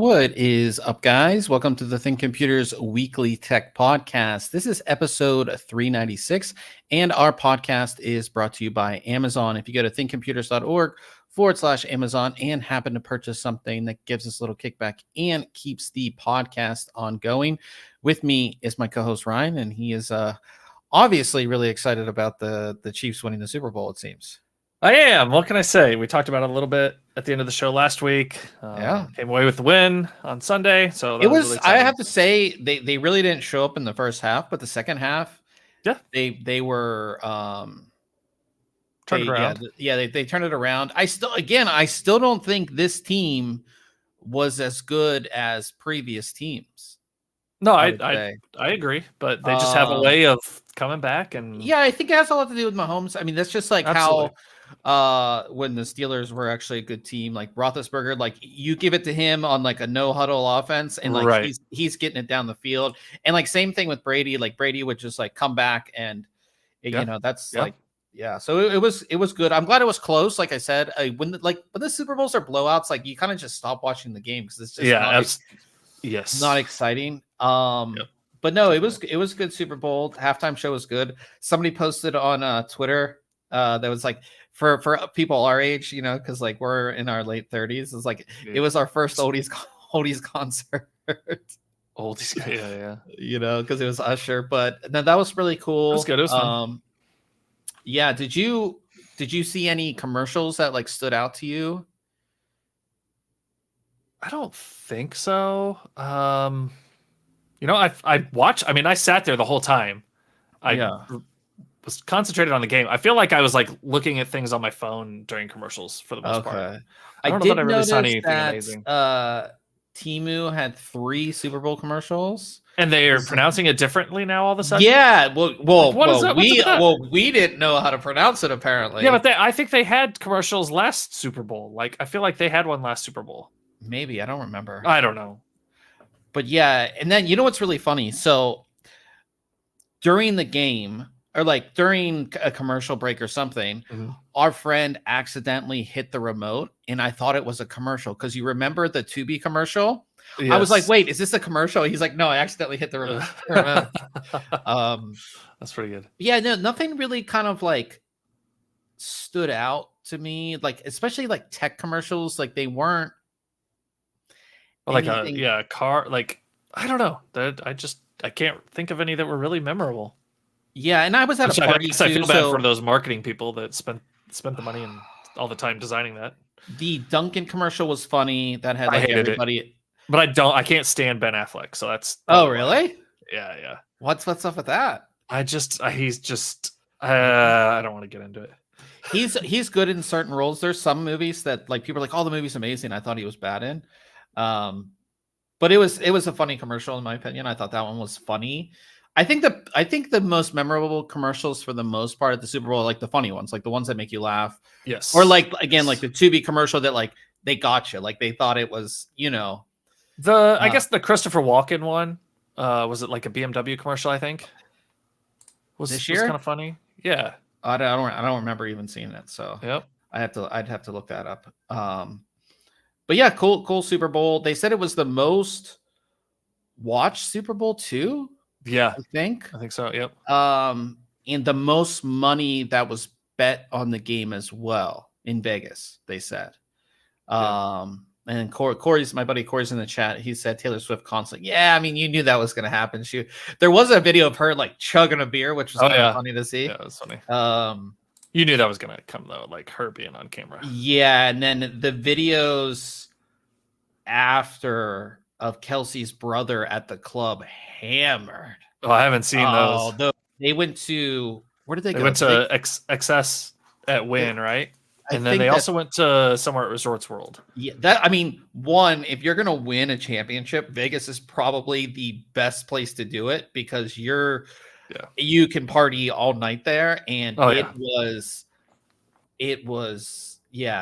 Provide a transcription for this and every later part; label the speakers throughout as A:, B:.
A: What is up, guys? Welcome to the ThinkComputers Weekly Tech Podcast. This is episode 396, and our podcast is brought to you by Amazon. If you go to thinkcomputers.org/Amazon and happen to purchase something that gives us a little kickback and keeps the podcast ongoing, with me is my co-host Ryan, and he is obviously really excited about the Chiefs winning the Super Bowl, it seems.
B: I am. What can I say? We talked about it a little bit at the end of the show last week. Came away with the win on Sunday. So
A: it was
B: really
A: I have to say they really didn't show up in the first half, but the second half,
B: yeah,
A: they were
B: turned around.
A: They turned it around. I still don't think this team was as good as previous teams.
B: No, I agree, but they just have a way of coming back, and
A: I think it has a lot to do with Mahomes. I mean, that's just like
B: Absolutely.
A: how when the Steelers were actually a good team, like Roethlisberger, like you give it to him on like a no huddle offense, and like
B: Right.
A: he's getting it down the field, and like same thing with Brady. Like Brady would just like come back, and that's like. Yeah, so it was good. I'm glad it was close. Like I said, when the Super Bowls are blowouts, like you kind of just stop watching the game because it's just not exciting. But no, it was a good Super Bowl. Halftime show was good. Somebody posted on Twitter that was like for people our age, because like we're in our late 30s. It's like it was our first oldies concert.
B: Oldies, yeah.
A: Because it was Usher. But no, that was really cool.
B: It was good. It was fun.
A: Yeah. Did you see any commercials that like stood out to you?
B: I don't think so. I watched. I mean, I sat there the whole time. I was concentrated on the game. I feel like I was like looking at things on my phone during commercials for the most part. I don't know that I really saw anything amazing.
A: Temu had 3 Super Bowl commercials,
B: and they are pronouncing it differently now all of a sudden.
A: Yeah, we didn't know how to pronounce it apparently.
B: Yeah, but I think they had commercials last Super Bowl. Like I feel like they had one last Super Bowl.
A: Maybe, I don't remember.
B: I don't know.
A: But yeah, and then what's really funny? So during the game, or like during a commercial break or something, our friend accidentally hit the remote, and I thought it was a commercial because you remember the Tubi commercial. Yes. I was like, "Wait, is this a commercial?" He's like, "No, I accidentally hit the remote."
B: That's pretty good.
A: Yeah, no, nothing really kind of like stood out to me, like especially like tech commercials. Like they weren't
B: like a car. Like I don't know. I can't think of any that were really memorable.
A: Yeah, and I was at a party too.
B: I feel bad for those marketing people that spent the money and all the time designing that.
A: The Dunkin' commercial was funny. That had like everybody.
B: It. But I can't stand Ben Affleck, so that's.
A: Oh really?
B: Yeah.
A: What's up with that?
B: I don't want to get into it.
A: He's good in certain roles. There's some movies that like people are like, "Oh, the movie's amazing." I thought he was bad in. But it was a funny commercial in my opinion. I thought that one was funny. I think the most memorable commercials for the most part at the Super Bowl are like the funny ones, like the ones that make you laugh.
B: Yes.
A: Or like again, like the Tubi commercial that like they got you, like they thought it was,
B: I guess the Christopher Walken one. Was it like a BMW commercial? I think.
A: This year?
B: Was kind of funny. Yeah.
A: I don't remember even seeing it. So
B: yep.
A: I'd have to look that up. But yeah, cool Super Bowl. They said it was the most watched Super Bowl too.
B: Yeah,
A: I think
B: so. Yep.
A: And the most money that was bet on the game as well in Vegas, they said. And Corey's my buddy Corey's in the chat. He said Taylor Swift concert. Yeah, I mean you knew that was going to happen. There was a video of her like chugging a beer, which was kind of funny to see.
B: Yeah, it was funny. You knew that was going to come though, like her being on camera.
A: Yeah, and then the videos after of Kelsey's brother at the club hammered.
B: Oh, I haven't seen those.
A: They went to where did they go?
B: They went to XS at Wynn, right? And then they also went to somewhere at Resorts World.
A: Yeah, if you're gonna win a championship, Vegas is probably the best place to do it because you can party all night there, and it was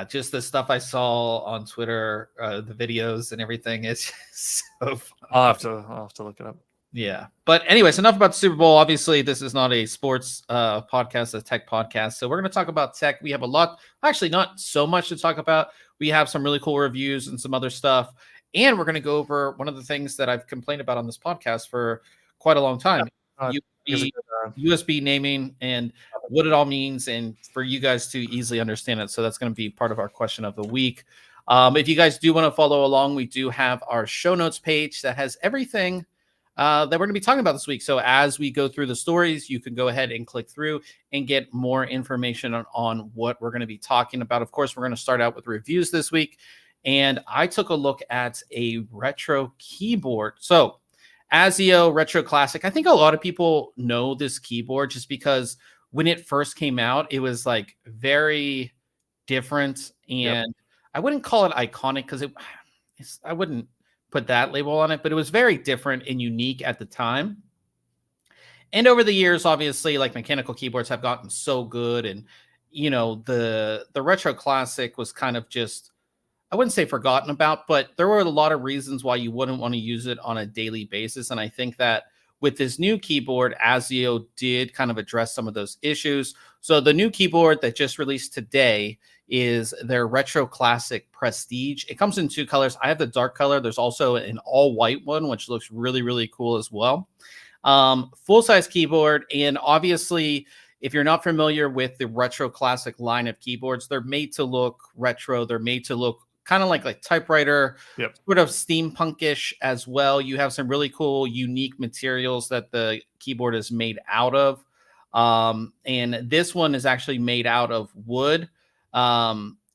A: just the stuff I saw on Twitter, the videos and everything. It's just so fun.
B: I'll have to look it up.
A: Yeah. But anyways, enough about the Super Bowl. Obviously, this is not a sports podcast, a tech podcast. So we're going to talk about tech. We have a lot, actually not so much to talk about. We have some really cool reviews and some other stuff. And we're going to go over one of the things that I've complained about on this podcast for quite a long time. USB naming and what it all means, and for you guys to easily understand it. So that's going to be part of our question of the week. If you guys do want to follow along, we do have our show notes page that has everything that we're going to be talking about this week. So as we go through the stories, you can go ahead and click through and get more information on what we're going to be talking about. Of course, we're going to start out with reviews this week. And I took a look at a retro keyboard. So ASIO Retro Classic. I think a lot of people know this keyboard just because when it first came out, it was like very different. And I wouldn't call it iconic because I wouldn't put that label on it, but it was very different and unique at the time. And over the years, obviously, like mechanical keyboards have gotten so good. And, you know, the Retro Classic was kind of just, I wouldn't say forgotten about, but there were a lot of reasons why you wouldn't want to use it on a daily basis. And I think that with this new keyboard, ASIO did kind of address some of those issues. So the new keyboard that just released today is their Retro Classic Prestige. It comes in 2 colors. I have the dark color. There's also an all white one, which looks really, really cool as well. Full-size keyboard. And obviously, if you're not familiar with the Retro Classic line of keyboards, they're made to look retro. They're made to look kind of like typewriter, sort of steampunkish as well. You have some really cool, unique materials that the keyboard is made out of. And this one is actually made out of wood,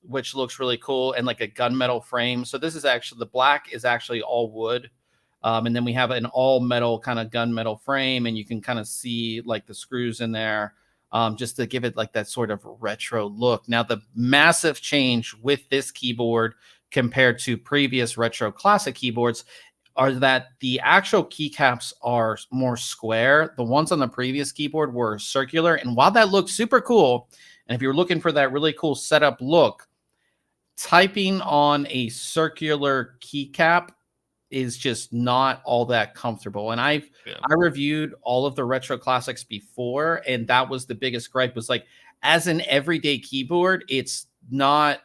A: which looks really cool, and like a gunmetal frame. So this is actually, the black is actually all wood. And then we have an all metal kind of gunmetal frame, and you can kind of see like the screws in there. Just to give it like that sort of retro look. Now, the massive change with this keyboard compared to previous Retro Classic keyboards are that the actual keycaps are more square. The ones on the previous keyboard were circular. And while that looked super cool, and if you're looking for that really cool setup look, typing on a circular keycap is just not all that comfortable. And I reviewed all of the Retro Classics before, and that was the biggest gripe, was like, as an everyday keyboard, it's not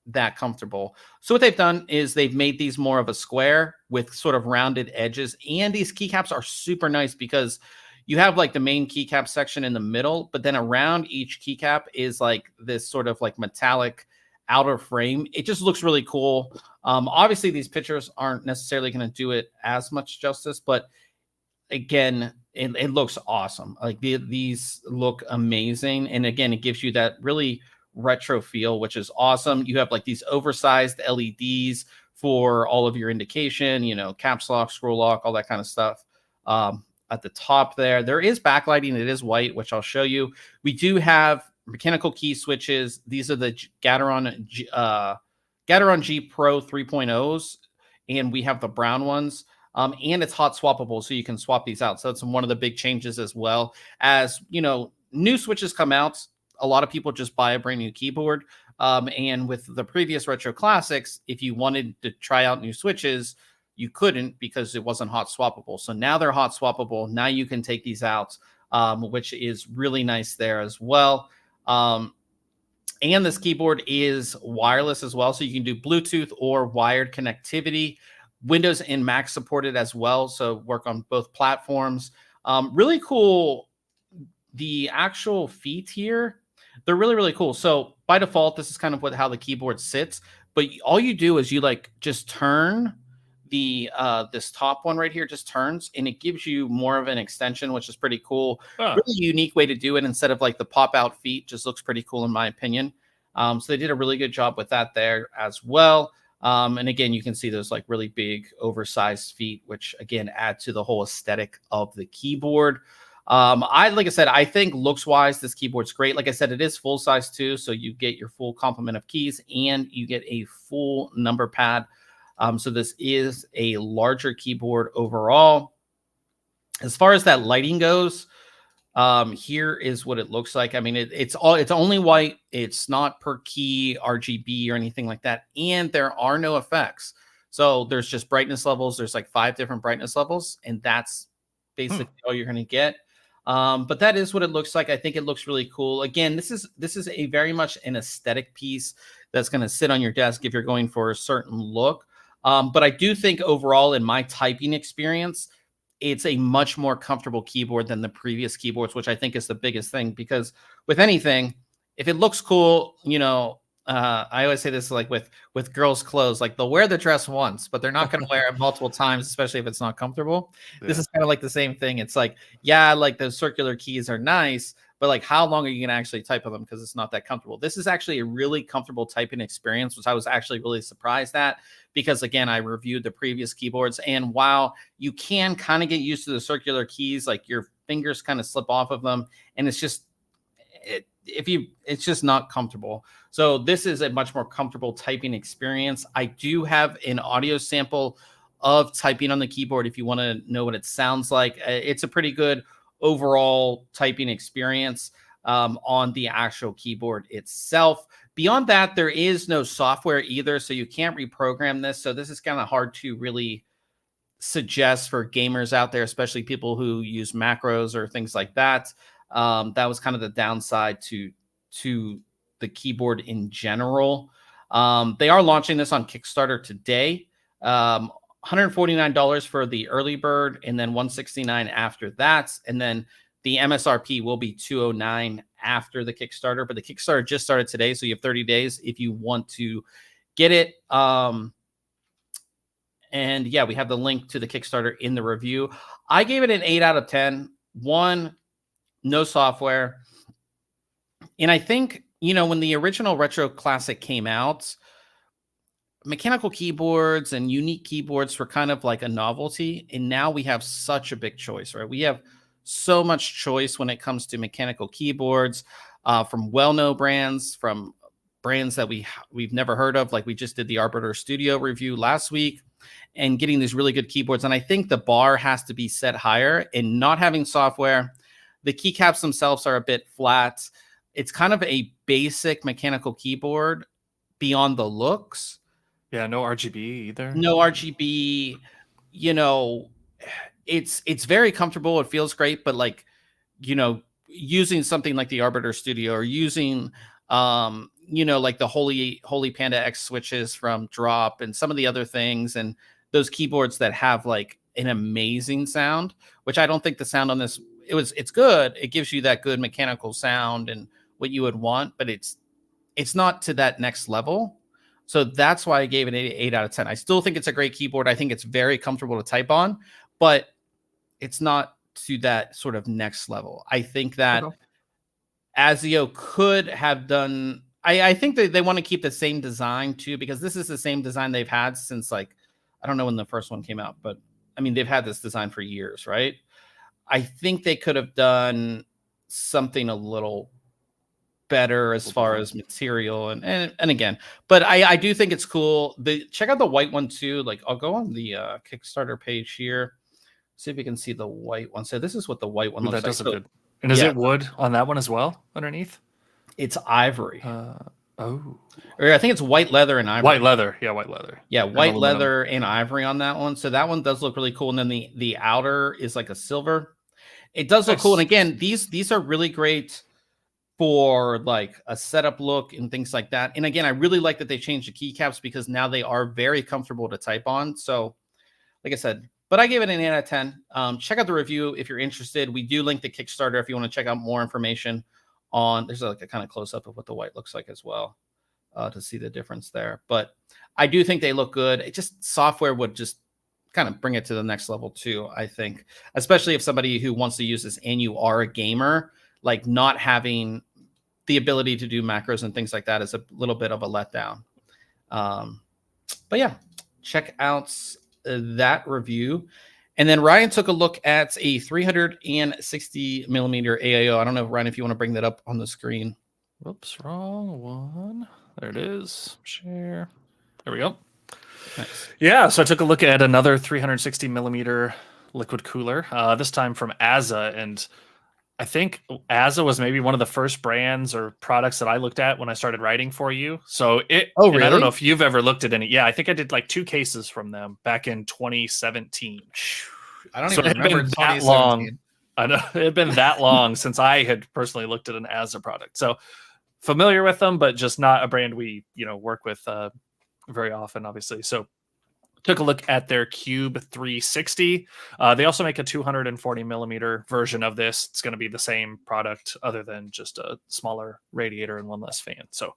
A: that comfortable. So what they've done is they've made these more of a square with sort of rounded edges. And these keycaps are super nice because you have like the main keycap section in the middle, but then around each keycap is like this sort of like metallic outer frame. It just looks really cool. Obviously, these pictures aren't necessarily going to do it as much justice, but again, it looks awesome. Like these look amazing. And again, it gives you that really retro feel, which is awesome. You have like these oversized LEDs for all of your indication, you know, caps lock, scroll lock, all that kind of stuff. At the top there is backlighting. It is white, which I'll show you. We do have mechanical key switches. These are the Gateron G Pro 3.0s, and we have the brown ones. And it's hot swappable, so you can swap these out. So that's one of the big changes, as well as, you know, new switches come out. A lot of people just buy a brand new keyboard. And with the previous Retro Classics, if you wanted to try out new switches, you couldn't because it wasn't hot swappable. So now they're hot swappable. Now you can take these out, which is really nice there as well. And this keyboard is wireless as well. So you can do Bluetooth or wired connectivity. Windows and Mac supported as well. So work on both platforms. Really cool. The actual feet here, they're really, really cool. So by default, this is kind of how the keyboard sits. But all you do is you like just turn the this top one right here, just turns, and it gives you more of an extension, which is pretty cool. Really unique way to do it instead of like the pop out feet. Just looks pretty cool in my opinion. So they did a really good job with that there as well. And again, you can see those like really big oversized feet, which again add to the whole aesthetic of the keyboard. Like I said, I think looks wise, this keyboard's great. Like I said, it is full size too, so you get your full complement of keys and you get a full number pad. So this is a larger keyboard overall. As far as that lighting goes, here is what it looks like. I mean, it's only white. It's not per key RGB or anything like that. And there are no effects. So there's just brightness levels. There's like 5 different brightness levels, and that's basically all you're going to get. But that is what it looks like. I think it looks really cool. Again, this is a very much an aesthetic piece that's going to sit on your desk if you're going for a certain look. But I do think overall in my typing experience, it's a much more comfortable keyboard than the previous keyboards, which I think is the biggest thing. Because with anything, if it looks cool, I always say this like with girls' clothes, like they'll wear the dress once, but they're not going to wear it multiple times, especially if it's not comfortable. Yeah. This is kind of like the same thing. It's like, yeah, like those circular keys are nice, but like how long are you going to actually type on them because it's not that comfortable? This is actually a really comfortable typing experience, which I was actually really surprised at because, again, I reviewed the previous keyboards. And while you can kind of get used to the circular keys, like your fingers kind of slip off of them, and it's just it's just not comfortable. So this is a much more comfortable typing experience. I do have an audio sample of typing on the keyboard if you want to know what it sounds like. It's a pretty good overall typing experience on the actual keyboard itself. Beyond that, there is no software either, so you can't reprogram this. So this is kind of hard to really suggest for gamers out there, especially people who use macros or things like that. That was kind of the downside to the keyboard in general. They are launching this on Kickstarter today. $149 for the early bird, and then $169 after that. And then the MSRP will be $209 after the Kickstarter. But the Kickstarter just started today, so you have 30 days if you want to get it. And yeah, we have the link to the Kickstarter in the review. I gave it an 8 out of 10. One, no software. And I think, when the original Retro Classic came out, mechanical keyboards and unique keyboards were kind of like a novelty. And now we have such a big choice, right? We have so much choice when it comes to mechanical keyboards from well-known brands, from brands that we've never heard of. Like we just did the Arbiter Studio review last week, and getting these really good keyboards. And I think the bar has to be set higher, and not having software. The keycaps themselves are a bit flat. It's kind of a basic mechanical keyboard beyond the looks.
B: Yeah, no RGB either.
A: No RGB. It's very comfortable. It feels great, but like, using something like the Arbiter Studio or using like the Holy Panda X switches from Drop and some of the other things, and those keyboards that have like an amazing sound, which I don't think the sound on this, it's good. It gives you that good mechanical sound and what you would want, but it's not to that next level. So that's why I gave it an 8 out of 10. I still think it's a great keyboard. I think it's very comfortable to type on, but it's not to that sort of next level. I think that ASIO could have done, I think that they want to keep the same design too, because this is the same design they've had since like, I don't know when the first one came out, but I mean, they've had this design for years, right? I think they could have done something a little better as far as material and again, but I do think it's cool. Check out the white one too. Like I'll go on the Kickstarter page here, see if you can see the white one. So this is what the white one looks like. That does look good.
B: And is it wood on that one as well underneath?
A: It's ivory.
B: Or
A: I think it's white leather and ivory.
B: White leather. Yeah, white leather.
A: Yeah, white leather and ivory on that one. So that one does look really cool. And then the outer is like a silver. It does look cool. And again, these are really great for like a setup look and things like that. And again, I really like that they changed the keycaps because now they are very comfortable to type on. So like I said, but I gave it an 8 out of 10. Check out the review if you're interested. We do link the Kickstarter if you want to check out more information on. There's like a kind of close up of what the white looks like as well to see the difference there. But I do think they look good. It just software would just kind of bring it to the next level too, I think, especially if somebody who wants to use this and you are a gamer, like not having the ability to do macros and things like that is a little bit of a letdown. But yeah, check out that review. And then Ryan took a look at a 360 millimeter AIO. I don't know, Ryan, if you want to bring that up on the screen.
B: Whoops, wrong one. There it is. Share. There we go. Nice. Yeah, so I took a look at another 360 millimeter liquid cooler, this time from ASA. And I think ASA was maybe one of the first brands or products that I looked at when I started writing for you. So really? I don't know if you've ever looked at any. Yeah, I think I did like 2 cases from them back in 2017.
A: I don't even remember
B: that long. I know it had been that long since I had personally looked at an ASA product. So familiar with them, but just not a brand we work with very often, obviously. So took a look at their Cube 360. They also make a 240 millimeter version of this. It's going to be the same product other than just a smaller radiator and one less fan. So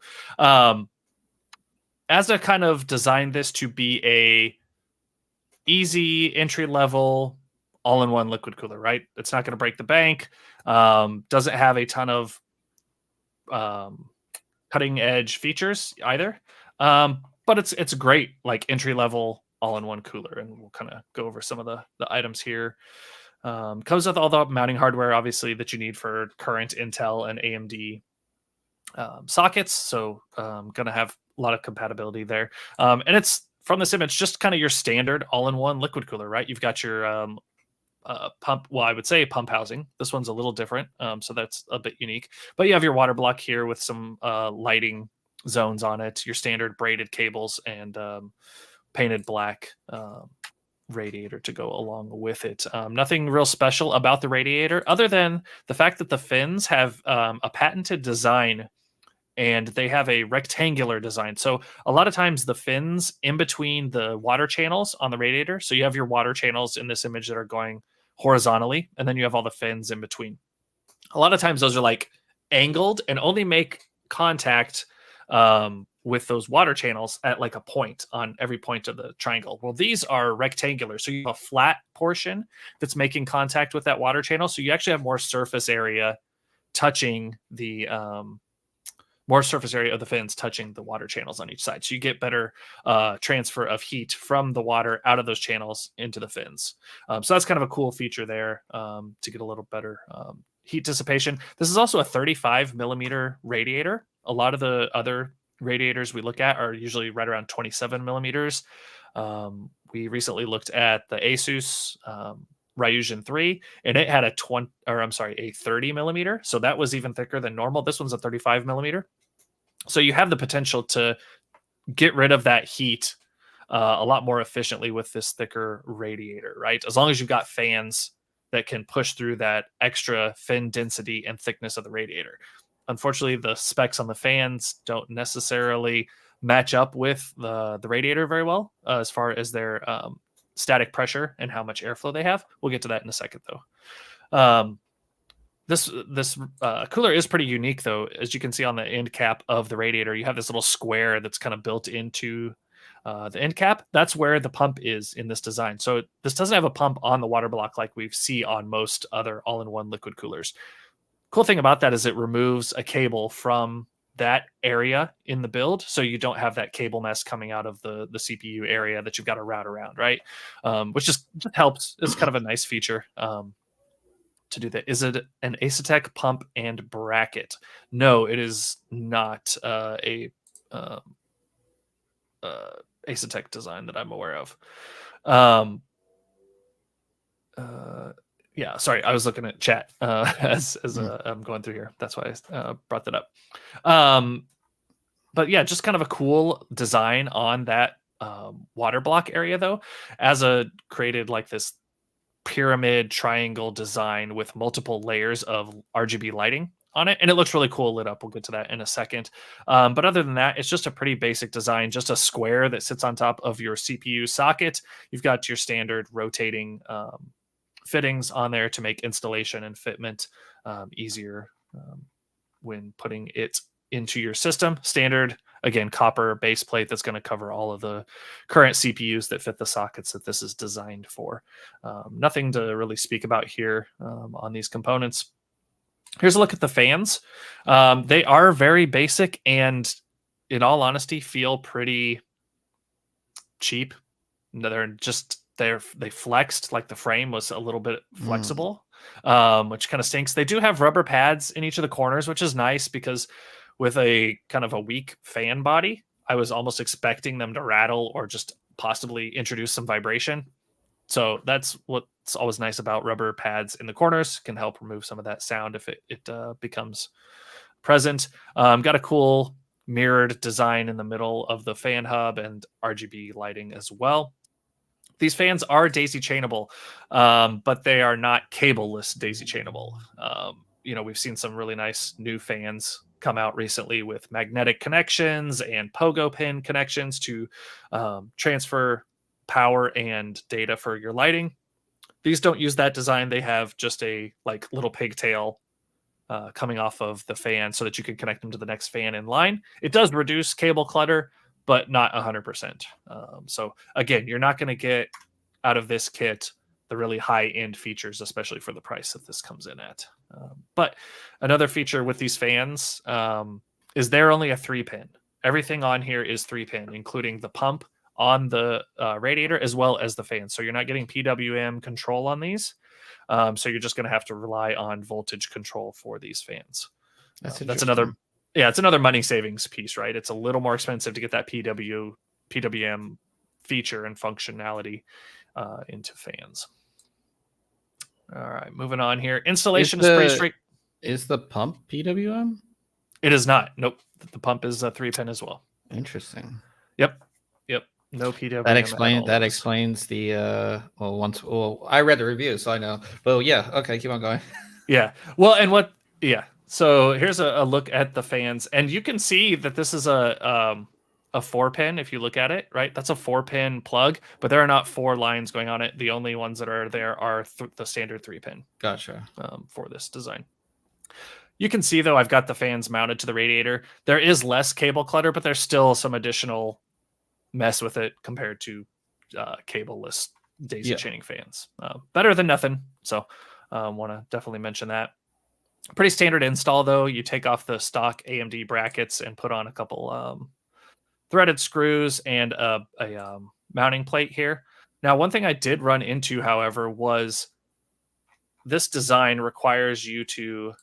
B: as I kind of designed this to be a easy entry level all-in-one liquid cooler, right? It's not going to break the bank. Doesn't have a ton of cutting edge features either. But it's great, like entry level all-in-one cooler, and we'll kind of go over some of the items here. Comes with all the mounting hardware, obviously, that you need for current Intel and AMD sockets. So gonna have a lot of compatibility there. And it's from this image, just kind of your standard all-in-one liquid cooler, right? You've got your pump. Well, I would say pump housing. This one's a little different, so that's a bit unique. But you have your water block here with some lighting zones on it. Your standard braided cables and painted black radiator to go along with it. Nothing real special about the radiator other than the fact that the fins have a patented design, and they have a rectangular design. So a lot of times the fins in between the water channels on the radiator. So you have your water channels in this image that are going horizontally, and then you have all the fins in between. A lot of times those are like angled and only make contact with those water channels at like a point on every point of the triangle. Well, these are rectangular. So you have a flat portion that's making contact with that water channel. So you actually have more surface area touching the more surface area of the fins touching the water channels on each side. So you get better transfer of heat from the water out of those channels into the fins. So that's kind of a cool feature there to get a little better heat dissipation. This is also a 35 millimeter radiator. A lot of the other radiators we look at are usually right around 27 millimeters. We recently looked at the Asus Ryujin 3, and it had a 30 millimeter. So that was even thicker than normal. This one's a 35 millimeter. So you have the potential to get rid of that heat a lot more efficiently with this thicker radiator, right? As long as you've got fans that can push through that extra fin density and thickness of the radiator. Unfortunately, the specs on the fans don't necessarily match up with the radiator very well as far as their static pressure and how much airflow they have. We'll get to that in a second, though. This cooler is pretty unique, though. As you can see on the end cap of the radiator, you have this little square that's kind of built into the end cap. That's where the pump is in this design. So this doesn't have a pump on the water block like we see on most other all-in-one liquid coolers. Cool thing about that is it removes a cable from that area in the build, so you don't have that cable mess coming out of the CPU area that you've got to route around, right? Which just helps. It's kind of a nice feature to do that. Is it an Asetek pump and bracket? No, it is not a Asetek design that I'm aware of. Yeah, sorry, I was looking at chat as I'm going through here. That's why I brought that up. But yeah, just kind of a cool design on that water block area, though. Created like this pyramid triangle design with multiple layers of RGB lighting on it, and it looks really cool lit up. We'll get to that in a second. But other than that, it's just a pretty basic design, just a square that sits on top of your CPU socket. You've got your standard rotating fittings on there to make installation and fitment easier when putting it into your system. Standard, again, copper base plate that's going to cover all of the current CPUs that fit the sockets that this is designed for. Nothing to really speak about here on these components. Here's a look at the fans. They are very basic and, in all honesty, feel pretty cheap. They flexed, like the frame was a little bit flexible, which kind of stinks. They do have rubber pads in each of the corners, which is nice because with a kind of a weak fan body, I was almost expecting them to rattle or just possibly introduce some vibration. So that's what's always nice about rubber pads in the corners. Can help remove some of that sound if it becomes present. Got a cool mirrored design in the middle of the fan hub and RGB lighting as well. These fans are daisy chainable, but they are not cableless daisy chainable. We've seen some really nice new fans come out recently with magnetic connections and pogo pin connections to transfer power and data for your lighting. These don't use that design. They have just a like little pigtail coming off of the fan so that you can connect them to the next fan in line. It does reduce cable clutter, but not 100%. So again, you're not going to get out of this kit the really high-end features, especially for the price that this comes in at. But another feature with these fans is they're only a 3-pin. Everything on here is 3-pin, including the pump on the radiator as well as the fan. So you're not getting PWM control on these. So you're just going to have to rely on voltage control for these fans. That's another, it's another money savings piece, right? It's a little more expensive to get that PWM feature and functionality into fans. All right, moving on here. Installation is pretty straight.
A: Is the pump PWM?
B: It is not. Nope. The pump is a 3-pin as well.
A: Interesting.
B: Yep. No PWM.
A: That explains the I read the review, so I know. But yeah, okay, keep on going.
B: Yeah. Well, and so here's a look at the fans, and you can see that this is a 4-pin if you look at it, right? That's a 4-pin plug, but there are not 4 lines going on it. The only ones that are there are the standard 3-pin.
A: Gotcha.
B: For this design. You can see, though, I've got the fans mounted to the radiator. There is less cable clutter, but there's still some additional mess with it compared to cable-less daisy chaining fans. Better than nothing. So want to definitely mention that. Pretty standard install, though. You take off the stock AMD brackets and put on a couple threaded screws and a mounting plate here. Now, one thing I did run into, however, was this design requires you to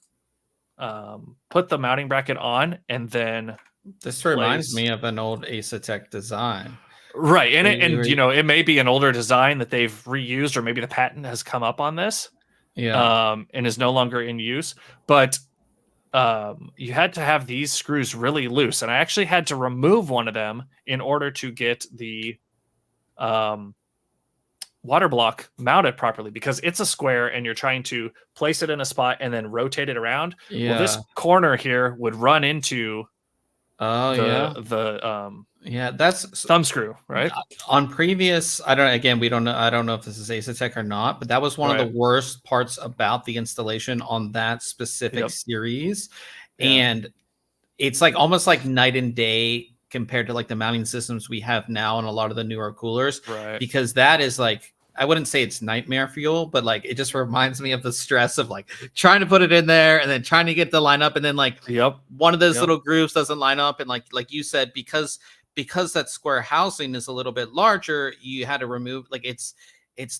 B: put the mounting bracket on and then
A: this reminds me of an old Asetek design,
B: right? And it may be an older design that they've reused, or maybe the patent has come up on this, and is no longer in use. But you had to have these screws really loose, and I actually had to remove one of them in order to get the water block mounted properly, because it's a square and you're trying to place it in a spot and then rotate it around. Well, this corner here would run into that's thumb screw, right?
A: On previous, I don't know if this is Asetek or not, but that was one of the worst parts about the installation on that specific series. And it's like almost like night and day compared to like the mounting systems we have now on a lot of the newer coolers, because that is like, I wouldn't say it's nightmare fuel, but like it just reminds me of the stress of like trying to put it in there and then trying to get the line up, and then like one of those little grooves doesn't line up, and like you said, because that square housing is a little bit larger, you had to remove, like it's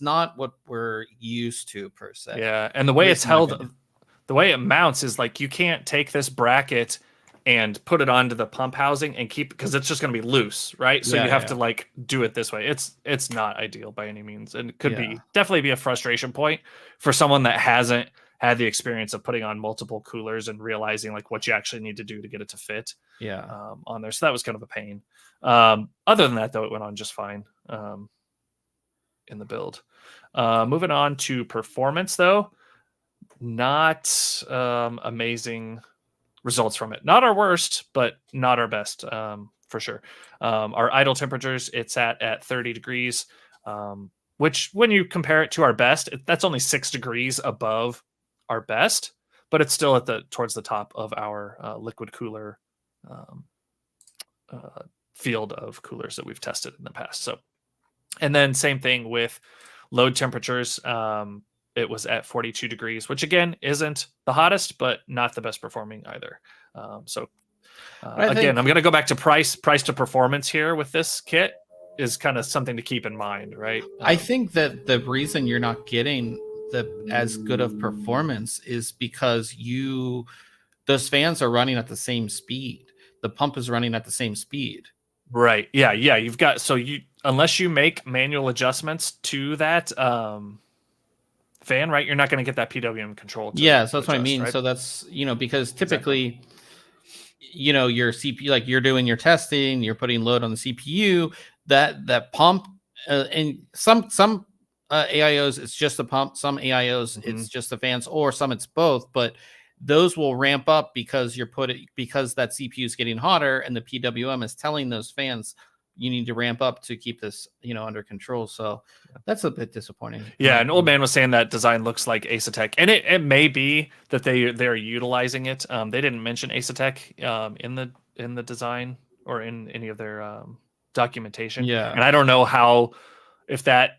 A: not what we're used to per se.
B: Yeah, and the way it's held, the way it mounts is like you can't take this bracket and put it onto the pump housing and keep, because it's just going to be loose, right? So you have to like do it this way. It's not ideal by any means, and it could definitely be a frustration point for someone that hasn't had the experience of putting on multiple coolers and realizing like what you actually need to do to get it to fit on there. So that was kind of a pain. Other than that, though, it went on just fine in the build. Moving on to performance, though, not amazing results from it. Not our worst, but not our best, for sure. Our idle temperatures, it's at 30 degrees, which when you compare it to our best, that's only 6 degrees above our best, but it's still towards the top of our liquid cooler field of coolers that we've tested in the past. So, and then same thing with load temperatures. It was at 42 degrees, which again isn't the hottest, but not the best performing either. Again, I'm going to go back to price to performance here with this kit is kind of something to keep in mind, right?
A: I think that the reason you're not getting as good of performance is because those fans are running at the same speed. The pump is running at the same speed.
B: Right. Yeah. You've got, unless you make manual adjustments to that, fan, right, you're not going to get that PWM control.
A: So that's what I mean. Right? So that's, because typically, your CPU, like you're doing your testing, you're putting load on the CPU, that pump, and some AIOs, it's just the pump. Some AIOs, it's just the fans, or some it's both. But those will ramp up because that CPU is getting hotter, and the PWM is telling those fans, you need to ramp up to keep this, under control. So that's a bit disappointing.
B: Yeah, an old man was saying that design looks like Asetek, and it may be that they're utilizing it. They didn't mention Asetek in the design or in any of their documentation.
A: Yeah,
B: and I don't know if that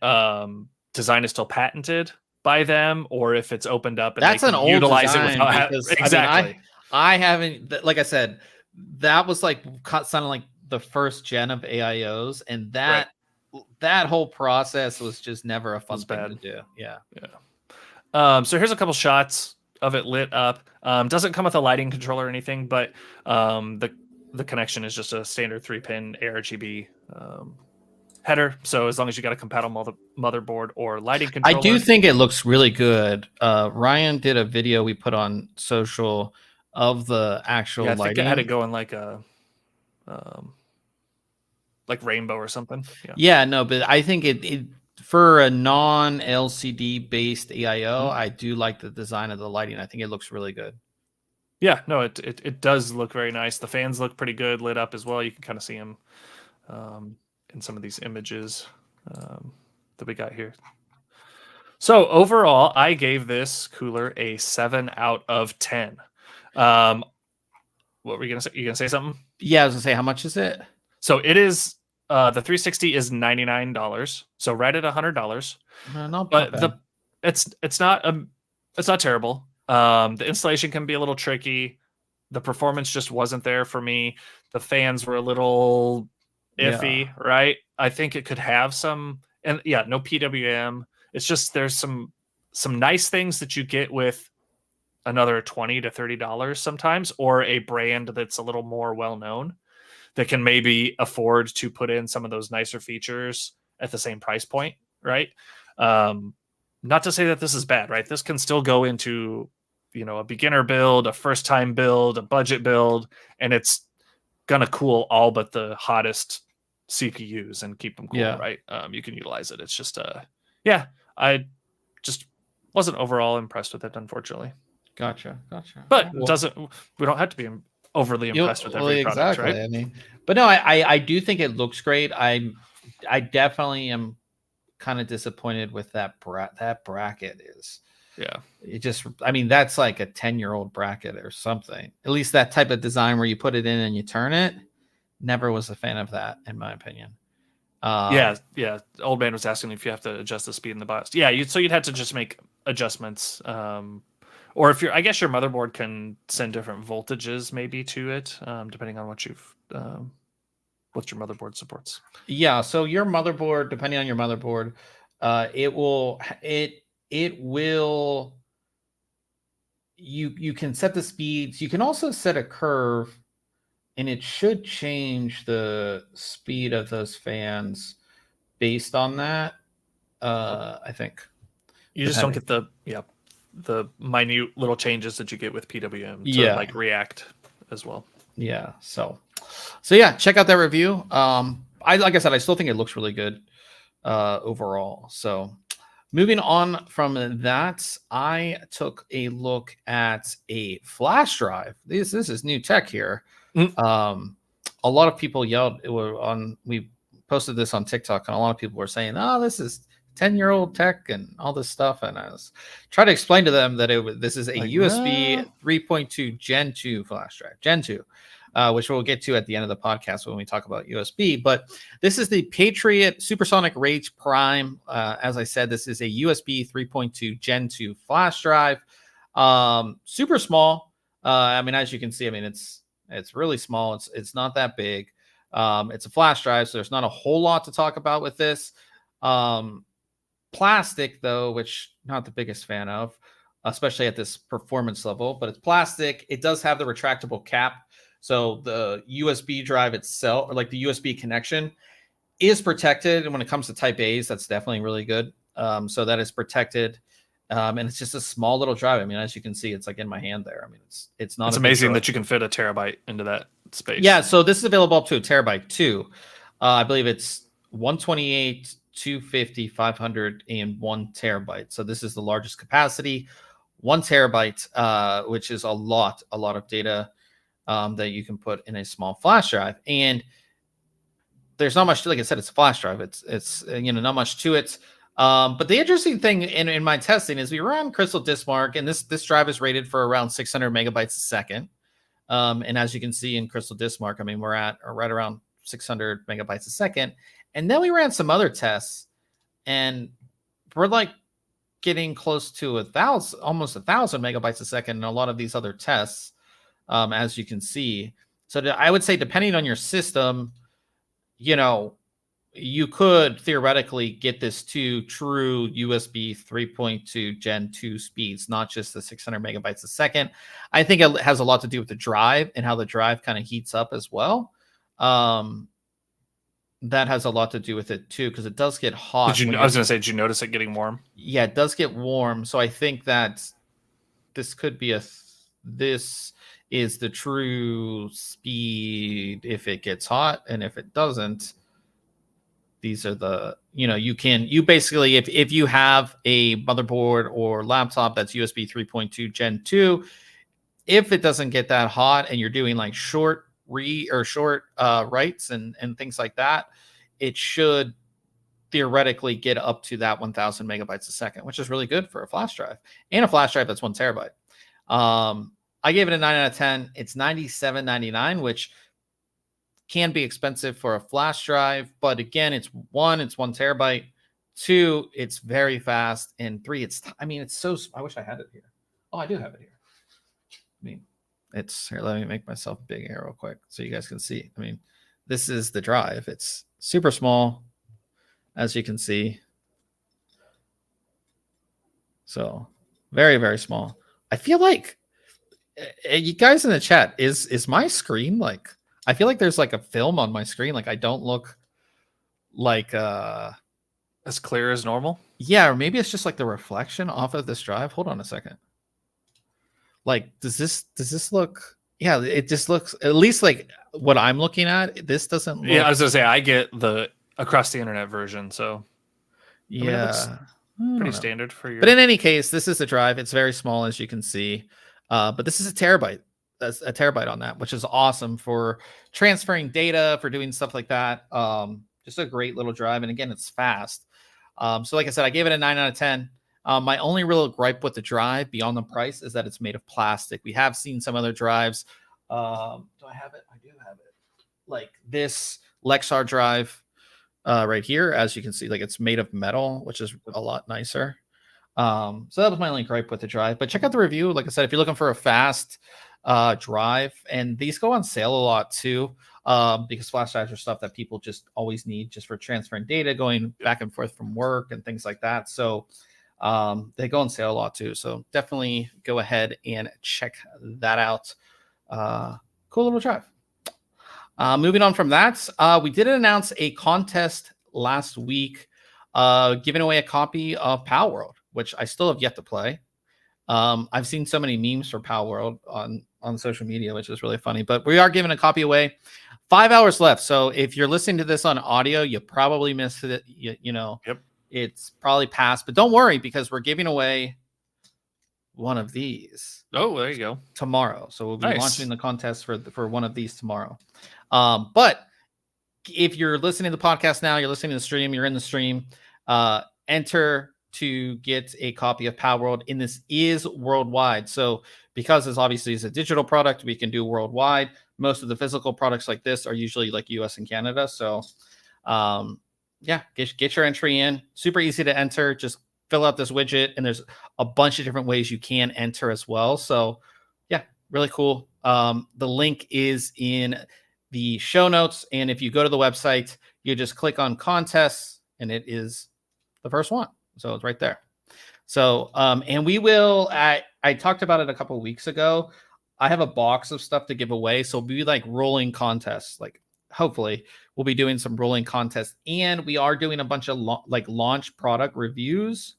B: design is still patented by them or if it's opened up and
A: that's
B: they
A: an
B: can
A: old
B: utilize
A: design
B: it without
A: because
B: exactly.
A: I haven't, like I said, that was like sounding like the first gen of AIOs, and that whole process was just never a fun thing to do. Yeah.
B: So here's a couple shots of it lit up. Doesn't come with a lighting controller or anything, but the connection is just a standard 3-pin ARGB header. So as long as you got a compatible motherboard or lighting controller.
A: I do think it looks really good. Ryan did a video we put on social of the actual lighting.
B: I think I had it going like a like rainbow or something.
A: Yeah, no, but I think it for a non-LCD based AIO, I do like the design of the lighting. I think it looks really good.
B: Yeah, no, it does look very nice. The fans look pretty good, lit up as well. You can kind of see them in some of these images that we got here. So overall, I gave this cooler a 7 out of 10. What were you gonna say? You gonna say something?
A: Yeah, I was gonna say, how much is it?
B: So it is the 360 is $99. So right at $100. But it's not terrible. The installation can be a little tricky. The performance just wasn't there for me. The fans were a little iffy, right? I think it could have some, and no PWM. It's just there's some nice things that you get with another $20 to $30 sometimes, or a brand that's a little more well known that can maybe afford to put in some of those nicer features at the same price point, right? Not to say that this is bad, right? This can still go into, a beginner build, a first time build, a budget build, and it's gonna cool all but the hottest CPUs and keep them cool, right? You can utilize it. It's just, I just wasn't overall impressed with it, unfortunately.
A: Gotcha.
B: But we don't have to be overly impressed with every product, right?
A: I mean, but no, I do think it looks great. I definitely am kind of disappointed with that bracket is.
B: Yeah.
A: It just, I mean, that's like a 10-year-old bracket or something. At least that type of design where you put it in and you turn it. Never was a fan of that, in my opinion.
B: Yeah. Old man was asking if you have to adjust the speed in the BIOS. Yeah, so you'd have to just make adjustments. Or if I guess your motherboard can send different voltages maybe to it, depending on what your motherboard supports.
A: Yeah, so your motherboard, depending on your motherboard, it will you can set the speeds. You can also set a curve, and it should change the speed of those fans based on that. I think
B: you just don't get the minute little changes that you get with PWM to like react as well.
A: Yeah. So yeah, check out that review. Like I said, I still think it looks really good overall. So moving on from that, I took a look at a flash drive. This is new tech here. A lot of people yelled. We posted this on TikTok, and a lot of people were saying, "Oh, this is 10-year-old tech and all this stuff." And I was trying to explain to them that this is a USB 3.2 Gen 2 flash drive, Gen 2, which we'll get to at the end of the podcast when we talk about USB. But this is the Patriot Supersonic Rage Prime. As I said, this is a USB 3.2 Gen 2 flash drive. Super small. I mean, as you can see, I mean, it's really small. It's not that big. It's a flash drive, so there's not a whole lot to talk about with this. Plastic, though, which not the biggest fan of, especially at this performance level, but it's plastic. It does have the retractable cap. So the USB drive itself, or like the USB connection, is protected. And when it comes to Type A's, that's definitely really good. So that is protected. And it's just a small little drive. I mean, as you can see, it's like in my hand there. I mean, it's not.
B: It's amazing that you can fit a terabyte into that space.
A: Yeah. So this is available up to a terabyte too. I believe it's 128, 250, 500, and 1 terabyte. So this is the largest capacity, 1 terabyte, which is a lot of data that you can put in a small flash drive. And there's not much, like I said, it's a flash drive. It's not much to it. But the interesting thing in my testing is we ran Crystal Diskmark, and this drive is rated for around 600 megabytes a second. And as you can see in Crystal Diskmark, I mean, we're right around 600 megabytes a second. And then we ran some other tests, and we're like getting close to almost 1,000 megabytes a second in a lot of these other tests, as you can see. So I would say, depending on your system, you could theoretically get this to true USB 3.2 Gen 2 speeds, not just the 600 megabytes a second. I think it has a lot to do with the drive and how the drive kind of heats up as well. That has a lot to do with it too, because it does get hot.
B: I was going to say, did you notice it getting warm?
A: Yeah, it does get warm. So I think that this could be this is the true speed if it gets hot, and if it doesn't, these are the, you basically, if you have a motherboard or laptop that's USB 3.2 Gen 2, if it doesn't get that hot and you're doing like short writes and things like that, it should theoretically get up to that 1,000 megabytes a second, which is really good for a flash drive, and a flash drive that's 1 terabyte. I gave it a 9 out of 10. It's $97.99, which can be expensive for a flash drive, but again, it's 1 terabyte. 2, it's very fast, and 3, it's so, I wish I had it here. Oh, I do have it here. I mean, it's here. Let me make myself big here real quick so you guys can see. I mean, this is the drive. It's super small, as you can see. So very, very small. I feel like you guys in the chat, is my screen like, I feel like there's like a film on my screen. Like I don't look like
B: as clear as normal.
A: Yeah, or maybe it's just like the reflection off of this drive. Hold on a second. Like, does this look? Yeah, it just looks, at least like what I'm looking at. This doesn't look.
B: Yeah, I was gonna say, I get the across the internet version, so
A: yeah,
B: pretty standard for your.
A: But in any case, this is the drive. It's very small, as you can see. But this is a terabyte. That's a terabyte on that, which is awesome for transferring data, for doing stuff like that. Just a great little drive, and again, it's fast. So like I said, I gave it a 9 out of 10. My only real gripe with the drive beyond the price is that it's made of plastic. We have seen some other drives. Do I have it? I do have it. Like this Lexar drive right here, as you can see, like it's made of metal, which is a lot nicer. So that was my only gripe with the drive. But check out the review. Like I said, if you're looking for a fast drive, and these go on sale a lot too, because flash drives are stuff that people just always need just for transferring data, going back and forth from work and things like that. So they go on sale a lot too. So definitely go ahead and check that out. Cool little drive. Moving on from that, we did announce a contest last week, giving away a copy of Power World, which I still have yet to play. I've seen so many memes for Power World on social media, which is really funny, but we are giving a copy away. 5 hours left. So if you're listening to this on audio, you probably missed it.
B: Yep.
A: It's probably passed, but don't worry, because we're giving away one of these.
B: Oh, there you go.
A: Tomorrow. So we'll be launching the contest for one of these tomorrow. But if you're listening to the podcast now, you're listening to the stream, you're in the stream, enter to get a copy of Power World. And this is worldwide. So because this obviously is a digital product, we can do worldwide. Most of the physical products like this are usually like US and Canada. So yeah, get your entry in. Super easy to enter. Just fill out this widget, and there's a bunch of different ways you can enter as well. So yeah, really cool. The link is in the show notes, and if you go to the website, you just click on contests, and it is the first one. So it's right there. So and we will, I talked about it a couple of weeks ago. I have a box of stuff to give away, so we'll be like rolling contests. Like hopefully we'll be doing some rolling contests, and we are doing a bunch of launch product reviews.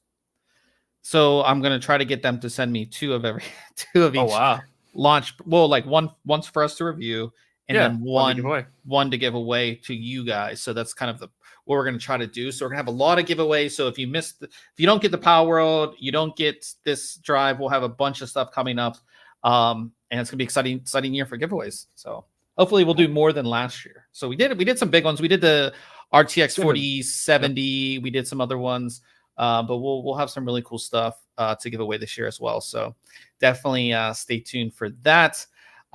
A: So I'm going to try to get them to send me two of each. Oh, wow. Launch. Well, like once for us to review, and then one to give away to you guys. So that's kind of what we're going to try to do. So we're going to have a lot of giveaways. So if you if you don't get the Power World, you don't get this drive, we'll have a bunch of stuff coming up. And it's going to be exciting year for giveaways. So hopefully we'll do more than last year. So we did some big ones. We did the RTX 4070. Yep. We did some other ones, but we'll have some really cool stuff to give away this year as well. So definitely stay tuned for that.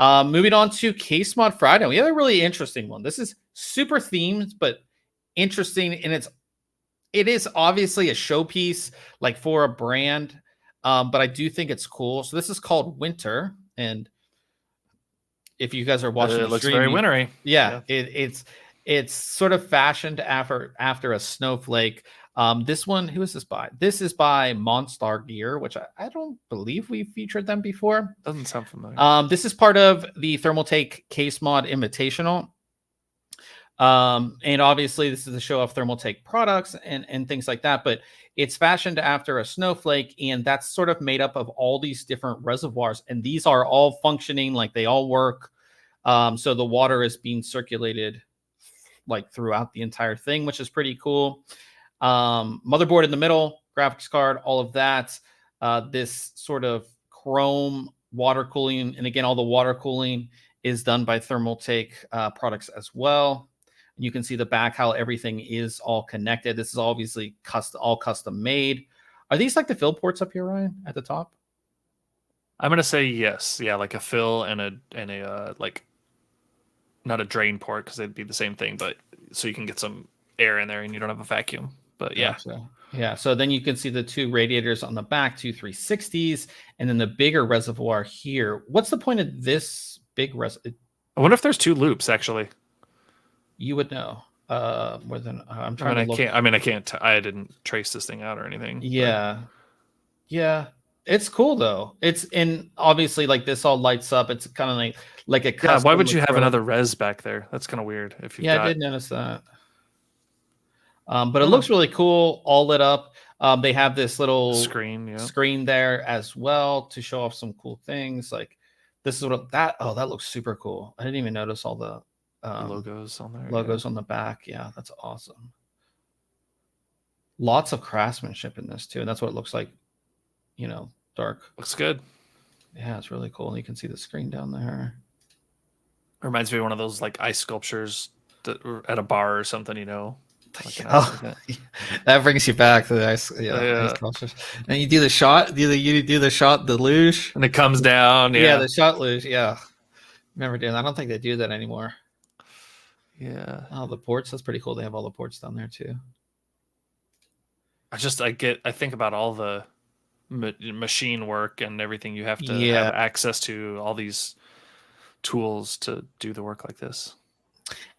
A: Moving on to Case Mod Friday, we have a really interesting one. This is super themed, but interesting, and it is obviously a showpiece, like for a brand, but I do think it's cool. So this is called Winter, and if you guys are watching,
B: it looks very wintry.
A: Yeah. It's sort of fashioned after a snowflake. This one, who is this by? This is by Monstar Gear, which I don't believe we featured them before.
B: Doesn't sound familiar.
A: This is part of the Thermaltake Case Mod Invitational. And obviously this is a show of Thermaltake products and things like that, but it's fashioned after a snowflake, and that's sort of made up of all these different reservoirs, and these are all functioning, like they all work. So the water is being circulated like throughout the entire thing, which is pretty cool. Motherboard in the middle, graphics card, all of that. This sort of chrome water cooling, and again, all the water cooling is done by Thermaltake products as well. You can see the back, how everything is all connected. This is obviously all custom made. Are these like the fill ports up here, Ryan, at the top?
B: I'm gonna say yes. Yeah, like a fill and a like, not a drain port because they'd be the same thing, but so you can get some air in there and you don't have a vacuum. But yeah.
A: Gotcha. Yeah. So then you can see the two radiators on the back, two 360s, and then the bigger reservoir here. What's the point of this big reservoir?
B: I wonder if there's two loops actually.
A: You would know more than I'm trying to look.
B: I didn't trace this thing out or anything.
A: Yeah. But... yeah. It's cool though. It's in obviously like this all lights up. It's kind of like a custom.
B: Yeah, why would you have another res back there? That's kind of weird. If you
A: I did notice that. But it looks really cool, all lit up. They have this little screen there as well to show off some cool things. Like this is what that looks super cool. I didn't even notice all the
B: logos on there.
A: Logos on the back. Yeah, that's awesome. Lots of craftsmanship in this too, and that's what it looks like. You know, dark.
B: Looks good.
A: Yeah, it's really cool. And you can see the screen down there.
B: Reminds me of one of those like ice sculptures at a bar or something, you know.
A: Like that brings you back to the ice sculptures. And you do the shot, you do the shot, the luge.
B: And it comes down. Yeah,
A: the shot luge. Yeah. Remember doing that? I don't think they do that anymore.
B: Yeah.
A: Oh, the ports. That's pretty cool. They have all the ports down there too.
B: I think about all the machine work and everything you have to have access to, all these tools to do the work like this.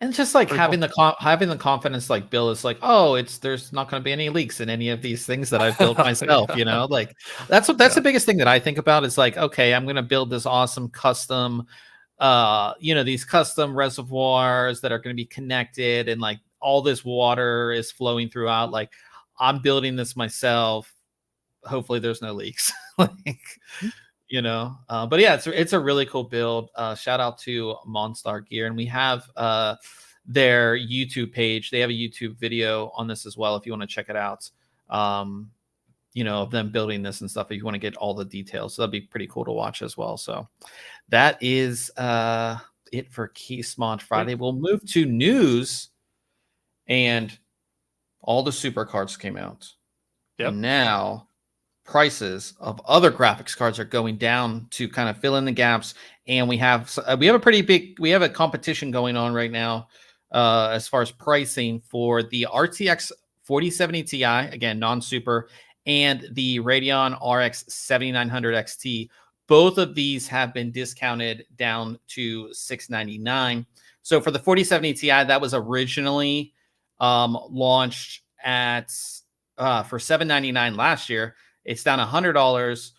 A: And just like having the confidence, like Bill is like, oh, there's not going to be any leaks in any of these things that I've built myself. You know, like that's the biggest thing that I think about is like, okay, I'm going to build this awesome custom, these custom reservoirs that are going to be connected, and like all this water is flowing throughout. Like I'm building this myself. Hopefully there's no leaks. But yeah, it's a really cool build. Shout out to Monstar Gear, and we have their YouTube page. They have a YouTube video on this as well if you want to check it out. Of them building this and stuff, if you want to get all the details. So that'd be pretty cool to watch as well. So that is it for Case Mod Friday. We'll move to news, and all the super cards came out.
B: Yep.
A: And now prices of other graphics cards are going down to kind of fill in the gaps, and we have a competition going on right now as far as pricing for the RTX 4070 Ti, again non-super, and the Radeon RX 7900 XT. Both of these have been discounted down to $699. So for the 4070 Ti, that was originally launched at for $799 last year. It's down $100,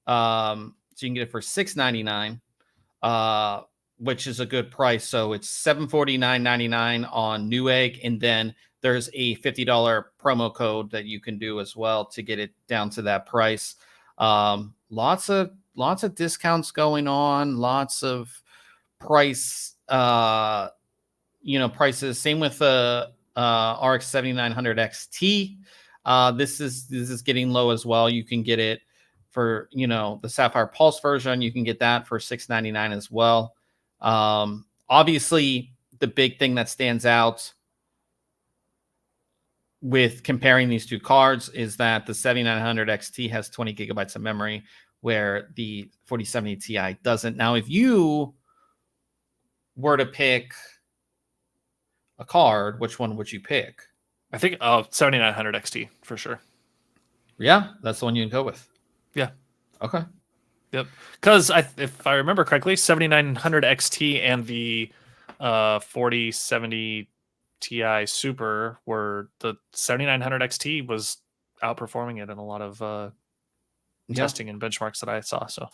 A: so you can get it for $699, which is a good price. So it's $749.99 on Newegg, and then there's a $50 promo code that you can do as well to get it down to that price. Lots of discounts going on, lots of prices. Same with the RX 7900 XT. This is getting low as well. You can get it for the Sapphire Pulse version. You can get that for $699 as well. obviously the big thing that stands out with comparing these two cards is that the 7900 XT has 20 gigabytes of memory, where the 4070 Ti doesn't. Now, if you were to pick a card, which one would you pick?
B: I think 7900 XT for sure.
A: Yeah, that's the one you can go with.
B: Yeah.
A: Okay.
B: Yep. Because if I remember correctly, 7900 XT and the 4070 Ti Super were the 7900 XT was outperforming it in a lot of testing and benchmarks that I saw. So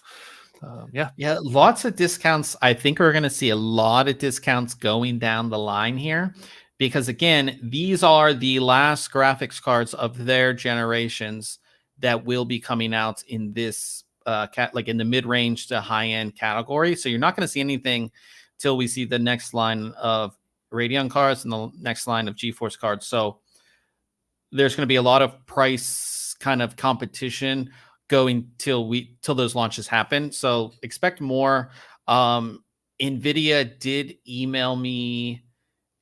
A: yeah, lots of discounts. I think we're going to see a lot of discounts going down the line here, because again, these are the last graphics cards of their generations that will be coming out in this like in the mid-range to high-end category. So you're not going to see anything till we see the next line of Radeon cards and the next line of GeForce cards. So there's going to be a lot of price kind of competition going till those launches happen. So expect more. Nvidia did email me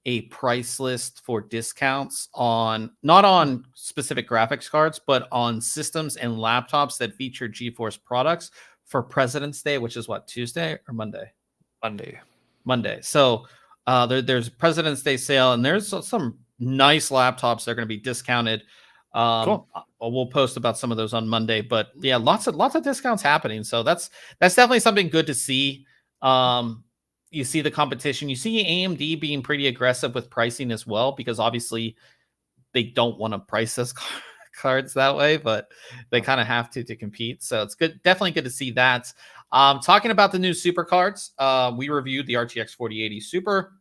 A: a price list for discounts on, not on specific graphics cards, but on systems and laptops that feature GeForce products for President's Day, which is what, Tuesday or Monday? Monday. So there's President's Day sale, and there's some nice laptops that are going to be discounted.
B: Cool.
A: We'll post about some of those on Monday, but yeah, lots of discounts happening. So that's definitely something good to see. You see the competition. You see AMD being pretty aggressive with pricing as well, because obviously they don't want to price those cards that way, but they kind of have to compete. So it's good, definitely good to see that. Talking about the new super cards, we reviewed the RTX 4080 Super,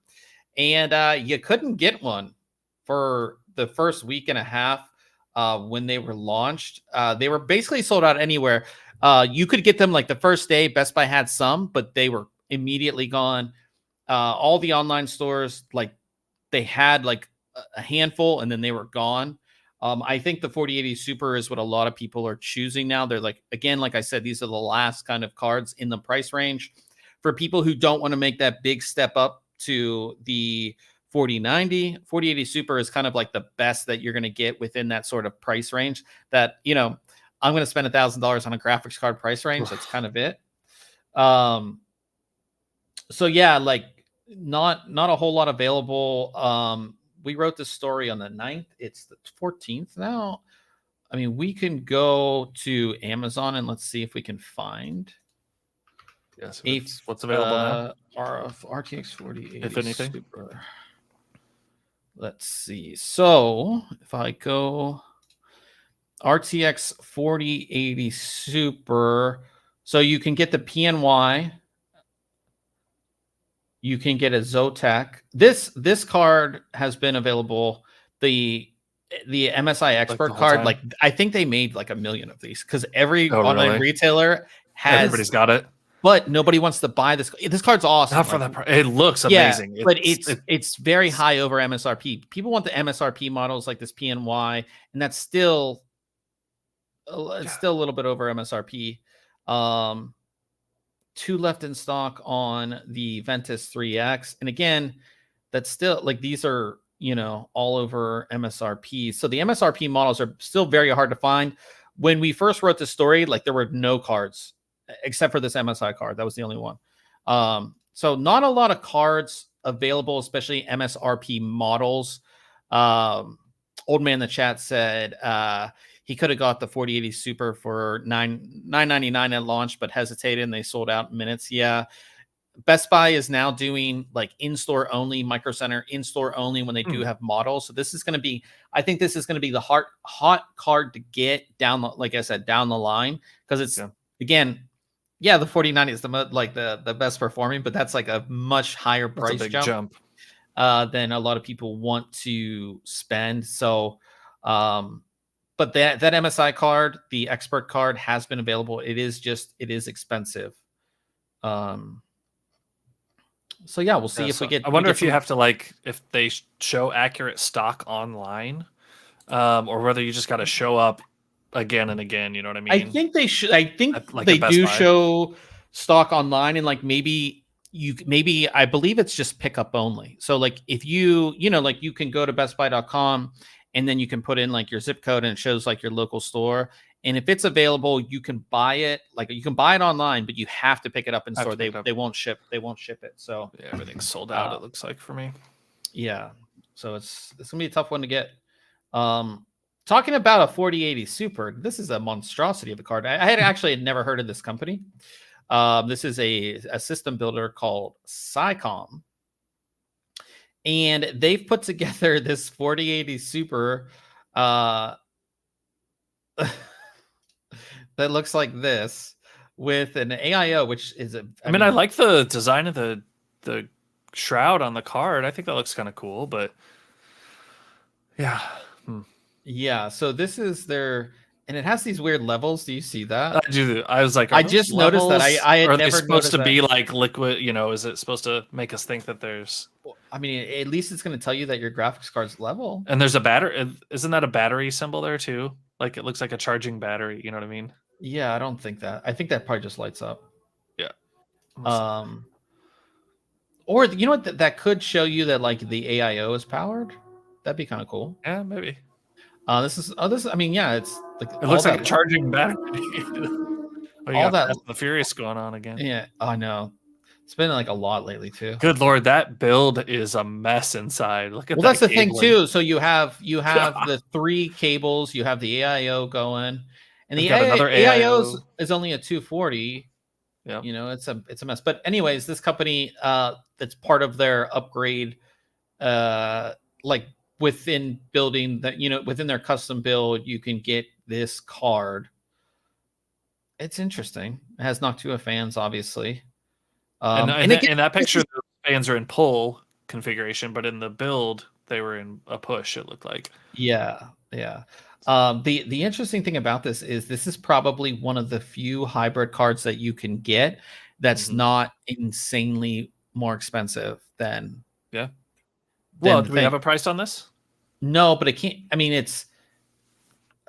A: and you couldn't get one for the first week and a half when they were launched. They were basically sold out anywhere. You could get them like the first day. Best Buy had some, but they were immediately gone. All the online stores, like, they had like a handful and then they were gone. I think the 4080 Super is what a lot of people are choosing now. They're like, again, like I said, these are the last kind of cards in the price range for people who don't want to make that big step up to the 4090. 4080 Super is kind of like the best that you're going to get within that sort of price range that, you know, I'm going to spend $1,000 on a graphics card price range. That's kind of it. So yeah, like not a whole lot available. We wrote this story on the 9th. It's the 14th now. I mean, we can go to Amazon and let's see if we can find
B: what's available now.
A: RTX 4080
B: if anything.
A: Super. Let's see. So if I go RTX 4080 Super, so you can get the PNY. You can get a Zotac. This card has been available. The MSI Expert card,
B: time?
A: like I think they made like 1 million of these, because every online retailer has.
B: Everybody's got it,
A: but nobody wants to buy this. This card's awesome.
B: Not for that price. It looks amazing.
A: Yeah, but it's very high over MSRP. People want the MSRP models like this PNY, and that's still still a little bit over MSRP. 2 left in stock on the Ventus 3X. And again, that's still like, these are, you know, all over MSRP. So the MSRP models are still very hard to find. When we first wrote the story, like there were no cards except for this MSI card. That was the only one. So not a lot of cards available, especially MSRP models. Old man in the chat said he could have got the 4080 Super for $999 at launch, but hesitated and they sold out in minutes. Yeah. Best Buy is now doing like in-store only, Micro Center in-store only when they do have models. So this is going to be, I think this is going to be the hot card to get down, like I said, down the line. Because it's, again, yeah, the 4090 is the best performing, but that's like a much higher price jump. Than a lot of people want to spend. So, but that MSI card, the Expert card, has been available. It is expensive. So yeah, we'll see if we get.
B: I wonder if you have to, like, if they show accurate stock online, or whether you just got to show up again and again. You know what I mean?
A: I think they should. I think they do show stock online, and like maybe maybe, I believe it's just pickup only. So like if you like you can go to bestbuy.com and then you can put in like your zip code and it shows like your local store. And if it's available, you can buy it. Like you can buy it online, but you have to pick it up in store. They won't ship it. So
B: yeah, everything's sold out, it looks like, for me.
A: Yeah. So it's gonna be a tough one to get. Talking about a 4080 Super, this is a monstrosity of a card. I had never heard of this company. This is a system builder called ThinkComputers, and they've put together this 4080 Super that looks like this with an AIO, which is
B: I mean, I like the design of the shroud on the card. I think that looks kind of cool, but yeah.
A: Yeah, so this is their, and it has these weird levels. Do you see that?
B: I was like,
A: I just noticed that. I had never
B: supposed to be like liquid. Is it supposed to make us think that there's?
A: I mean, at least it's going to tell you that your graphics card's level.
B: And there's a battery. Isn't that a battery symbol there too? Like it looks like a charging battery. You know what I mean?
A: Yeah, I don't think that. I think that probably just lights up.
B: Yeah.
A: Or you know what? That could show you that like the AIO is powered. That'd be kind of cool.
B: Yeah, maybe.
A: This. I mean, yeah, it's like
B: it looks like a charging battery.
A: All that
B: the Furious going on again.
A: Yeah, I know. It's been like a lot lately too.
B: Good Lord, that build is a mess inside. Look at that.
A: Well, that's the thing too. So you have the 3 cables. You have the AIO going, and the AIO is only a 240.
B: Yeah,
A: it's a mess. But anyways, this company that's part of their upgrade, like within building that, within their custom build, you can get this card. It's interesting. It has Noctua fans, obviously.
B: And in that picture, the fans are in pull configuration, but in the build, they were in a push, it looked like.
A: Yeah. The interesting thing about this is probably one of the few hybrid cards that you can get that's not insanely more expensive than.
B: Yeah. Well, do we have a price on this?
A: No, but it can't. I mean, it's.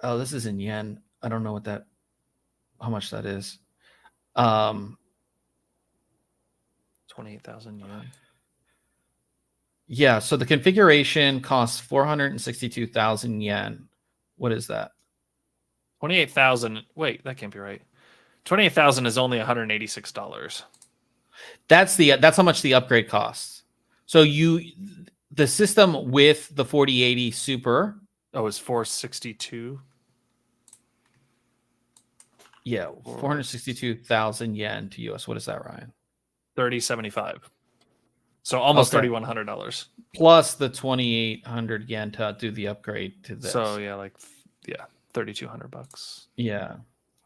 A: Oh, this is in yen. I don't know how much that is.
B: 28,000 yen.
A: Yeah, so the configuration costs 462,000 yen. What is that?
B: 28,000. Wait, that can't be right. 28,000 is only $186.
A: That's how much the upgrade costs. So the system with the 4080 Super.
B: Oh, is 462.
A: Yeah, 462,000 yen to US. What is that, Ryan?
B: 3075. So almost $3,100
A: plus the 2,800 yen to do the upgrade to this.
B: So yeah, $3,200.
A: Yeah.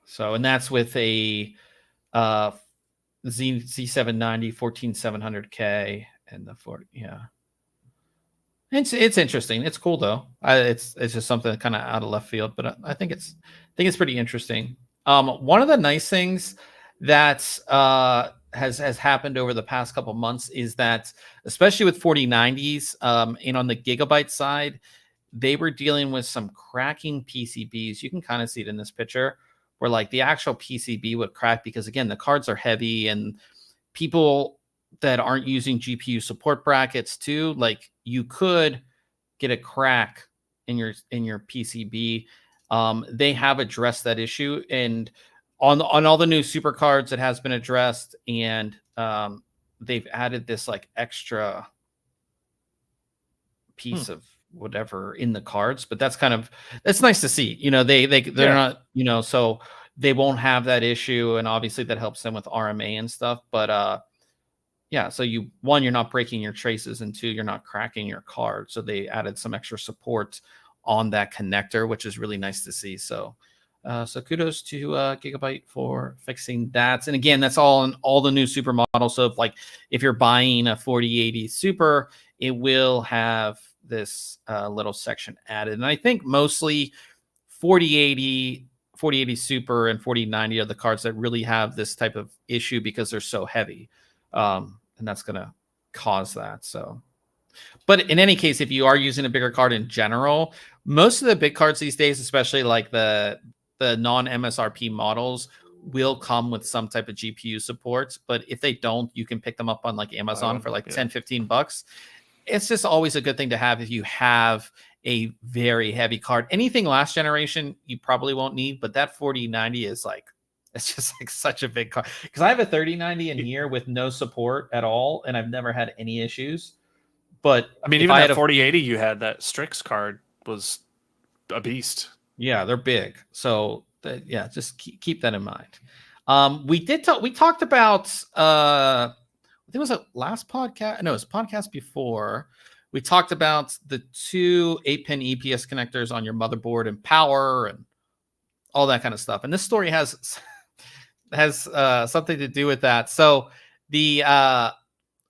A: So, and that's with a Z790 14700K and the 40. Yeah. It's interesting. It's cool though. It's just something kind of out of left field, but I think it's pretty interesting. One of the nice things that has happened over the past couple months is that, especially with 4090s, and on the gigabyte side, they were dealing with some cracking PCBs. You can kind of see it in this picture, where like the actual PCB would crack because, again, the cards are heavy, and people that aren't using GPU support brackets too, like you could get a crack in your PCB. They have addressed that issue, and on all the new super cards, it has been addressed, and they've added this like extra piece of whatever in the cards. But that's nice to see. They're not, so they won't have that issue, and obviously that helps them with RMA and stuff. But yeah, so you're not breaking your traces, and 2, you're not cracking your card. So they added some extra support on that connector, which is really nice to see. So kudos to Gigabyte for fixing that. And again, that's all in all the new super models. So if you're buying a 4080 Super, it will have this little section added. And I think mostly 4080 Super and 4090 are the cards that really have this type of issue because they're so heavy. And that's going to cause that. So, but in any case, if you are using a bigger card in general, most of the big cards these days, especially like the non-MSRP models, will come with some type of GPU support, but if they don't, you can pick them up on like Amazon for like 10-15 bucks. It's just always a good thing to have if you have a very heavy card. Anything last generation you probably won't need, but that 4090 is like, it's just like such a big card, because I have a 3090 in here with no support at all, and I've never had any issues. But
B: I mean, even that 4080 you had, that Strix card was a beast.
A: Yeah, they're big. So yeah, just keep that in mind. We talked about I think it was a last podcast. No, it was a podcast before. We talked about the 2 8-pin EPS connectors on your motherboard and power and all that kind of stuff. And this story has something to do with that. So the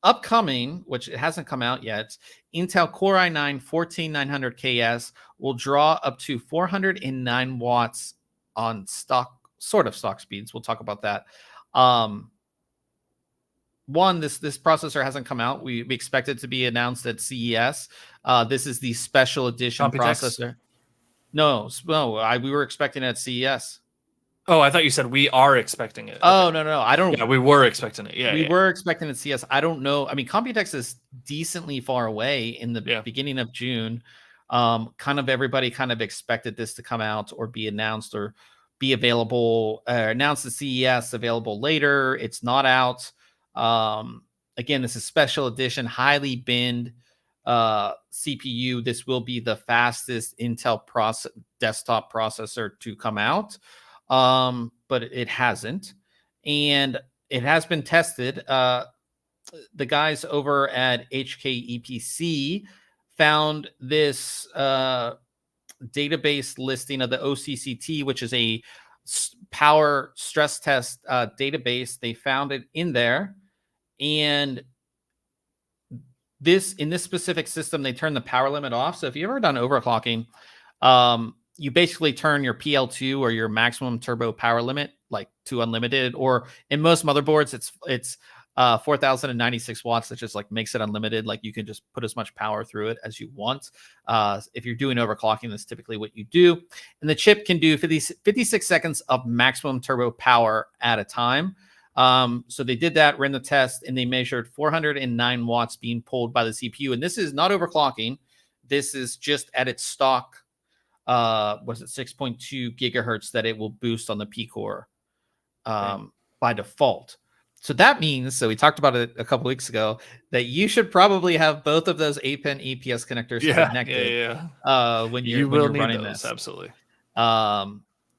A: upcoming, which it hasn't come out yet, Intel Core i9 14900KS will draw up to 409 watts on stock speeds. We'll talk about that. This processor hasn't come out. We expect it to be announced at CES. This is the special edition processor. No, we were expecting it at CES.
B: Oh, I thought you said we are expecting it.
A: Oh, okay. No. I don't.
B: Yeah, we were expecting it.
A: We were expecting it at CS. I don't know. I mean, Computex is decently far away in the beginning of June. Kind of everybody kind of expected this to come out or be announced or be available, announced at CES, available later. It's not out. Again, this is special edition, highly binned CPU. This will be the fastest Intel desktop processor to come out. But it hasn't, and it has been tested. The guys over at HKEPC found this database listing of the OCCT, which is a power stress test database. They found it in there, and in this specific system, they turn the power limit off. So if you've ever done overclocking, you basically turn your PL2 or your maximum turbo power limit like to unlimited, or in most motherboards, it's 4096 watts. That just like makes it unlimited. Like you can just put as much power through it as you want. If you're doing overclocking, that's typically what you do. And the chip can do 56 seconds of maximum turbo power at a time. So they did that, ran the test, and they measured 409 watts being pulled by the CPU. And this is not overclocking. This is just at its stock, was it 6.2 gigahertz that it will boost on the P-Core by default. So that means, so we talked about it a couple weeks ago, that you should probably have both of those 8-pin EPS connectors connected when you're running
B: those, this. Absolutely.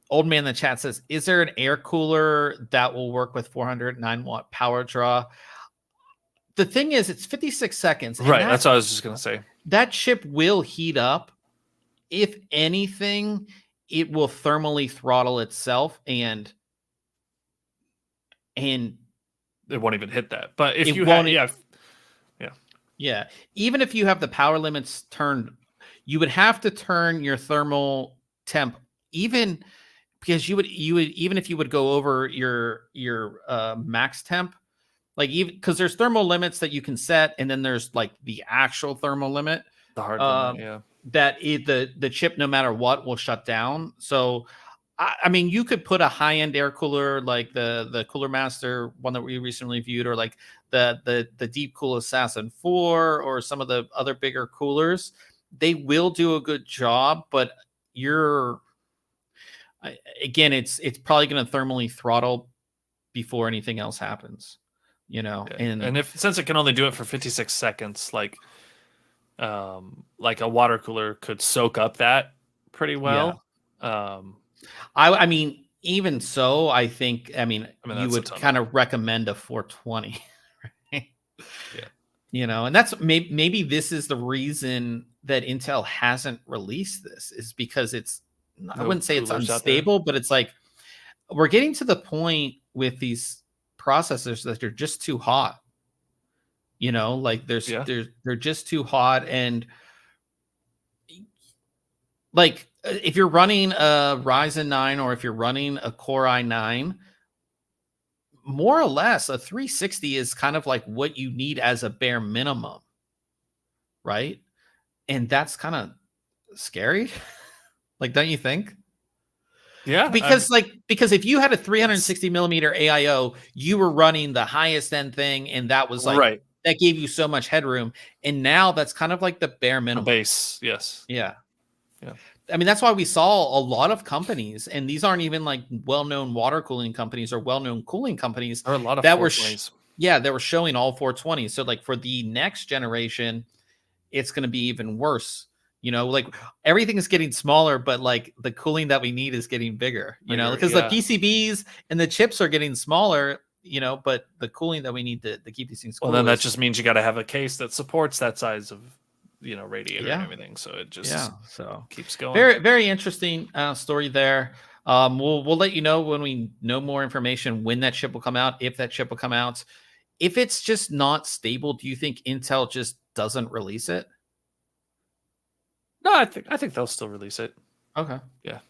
A: Old man in the chat says, is there an air cooler that will work with 409 watt power draw? The thing is, it's 56 seconds.
B: Right, that's what I was just going to say.
A: That chip will heat up. If anything, it will thermally throttle itself, and it
B: won't even hit that. But if you have,
A: even if you have the power limits turned, you would have to turn your thermal temp, even because you would even if you would go over your max temp, like even because there's thermal limits that you can set, and then there's like the actual thermal limit,
B: the hard limit,
A: that the chip, no matter what, will shut down. So I mean, you could put a high-end air cooler like the Cooler Master one that we recently reviewed, or like the Deep Cool Assassin 4, or some of the other bigger coolers. They will do a good job, but again, it's probably going to thermally throttle before anything else happens, and
B: since it can only do it for 56 seconds, like a water cooler could soak up that pretty well.
A: I mean, even so, I think, you would kind of recommend a 420, right? And that's maybe this is the reason that Intel hasn't released this, is because I wouldn't say it's unstable, but it's like we're getting to the point with these processors that they're just too hot. Like they're just too hot, and like if you're running a Ryzen 9 or if you're running a Core i9, more or less a 360 is kind of like what you need as a bare minimum, right? And that's kind of scary. Like, don't you think?
B: Yeah,
A: because if you had a 360 millimeter AIO, you were running the highest end thing, and that was like that gave you so much headroom. And now that's kind of like the bare minimum.
B: The base, yes.
A: Yeah. I mean, that's why we saw a lot of companies, and these aren't even like well-known water cooling companies or well-known cooling companies.
B: There are a lot of
A: that
B: 420s.
A: they were showing all 420s. So like for the next generation, it's going to be even worse. Like everything is getting smaller, but like the cooling that we need is getting bigger, because the PCBs and the chips are getting smaller, but the cooling that we need to keep these things cool.
B: Well, then that just means you got to have a case that supports that size of, radiator and everything. So it just keeps going.
A: Very, very interesting story there. We'll let you know when we know more information, when that chip will come out, if that chip will come out. If it's just not stable, do you think Intel just doesn't release it?
B: No, I think they'll still release it.
A: Okay.
B: Yeah.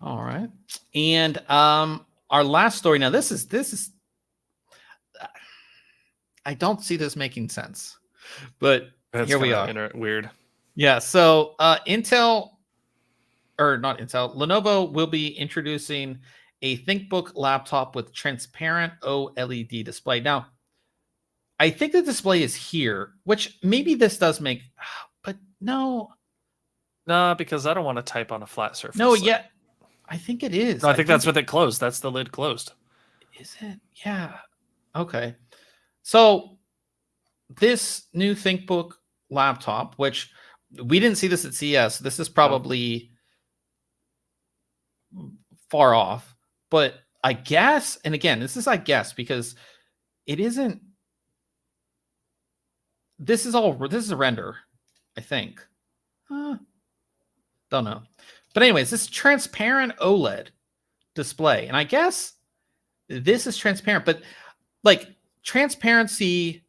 A: All right. And our last story. Now, this is I don't see this making sense, but here we are.
B: Weird.
A: Yeah. So Lenovo will be introducing a ThinkBook laptop with transparent OLED display. Now, I think the display is here, which maybe this does make, but no.
B: No, because I don't want to type on a flat surface.
A: No, yeah. I think it is.
B: No, I think that's with it closed. That's the lid closed.
A: Is it? Yeah. Okay. So this new ThinkBook laptop, which we didn't see this at CES. This is probably far off, but I guess, and again, this is I guess because it isn't. This is a render, I think. Don't know. But anyways, this transparent OLED display. And I guess this is transparent, but like transparency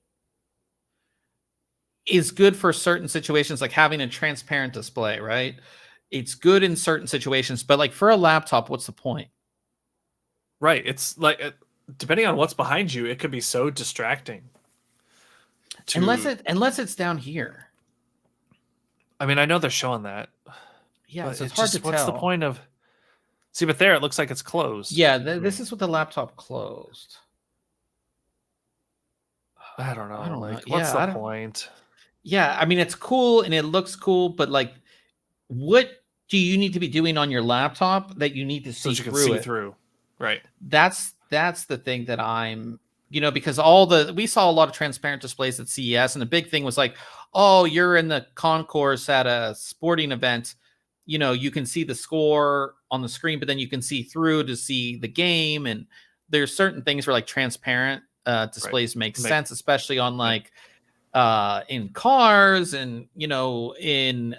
A: is good for certain situations, like having a transparent display, right? It's good in certain situations, but like for a laptop, what's the point?
B: Right. It's like, depending on what's behind you, it could be so distracting.
A: Unless it's down here.
B: I mean, I know they're showing that.
A: Yeah, so it's hard to tell.
B: What's the point of? See, but there it looks like it's closed.
A: Yeah, this is with the laptop closed.
B: I don't know. What's the point?
A: Yeah, I mean, it's cool and it looks cool, but like, what do you need to be doing on your laptop that you need to see
B: so you
A: through
B: can see through? Right.
A: That's the thing that I'm, because we saw a lot of transparent displays at CES, and the big thing was like, oh, you're in the concourse at a sporting event. You can see the score on the screen, but then you can see through to see the game. And there's certain things where like transparent displays make sense, especially on like in cars and, in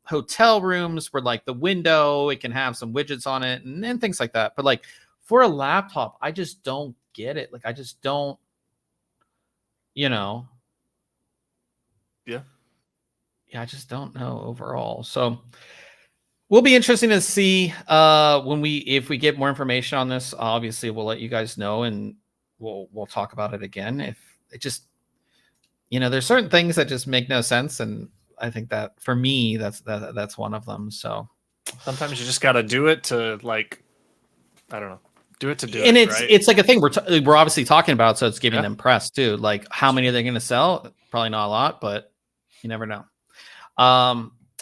A: hotel rooms where like the window, it can have some widgets on it and things like that. But like for a laptop, I just don't get it. Like, I just don't, Yeah, I just don't know overall. So will be interesting to see if we get more information on this. Obviously, we'll let you guys know, and we'll talk about it again. If it just, there's certain things that just make no sense, and I think that for me, that's one of them. So
B: sometimes you just got to do it to like, I don't know, do it to do
A: and
B: it.
A: And it's like a thing we're obviously talking about, so it's giving them press too. Like, how many are they going to sell? Probably not a lot, but you never know.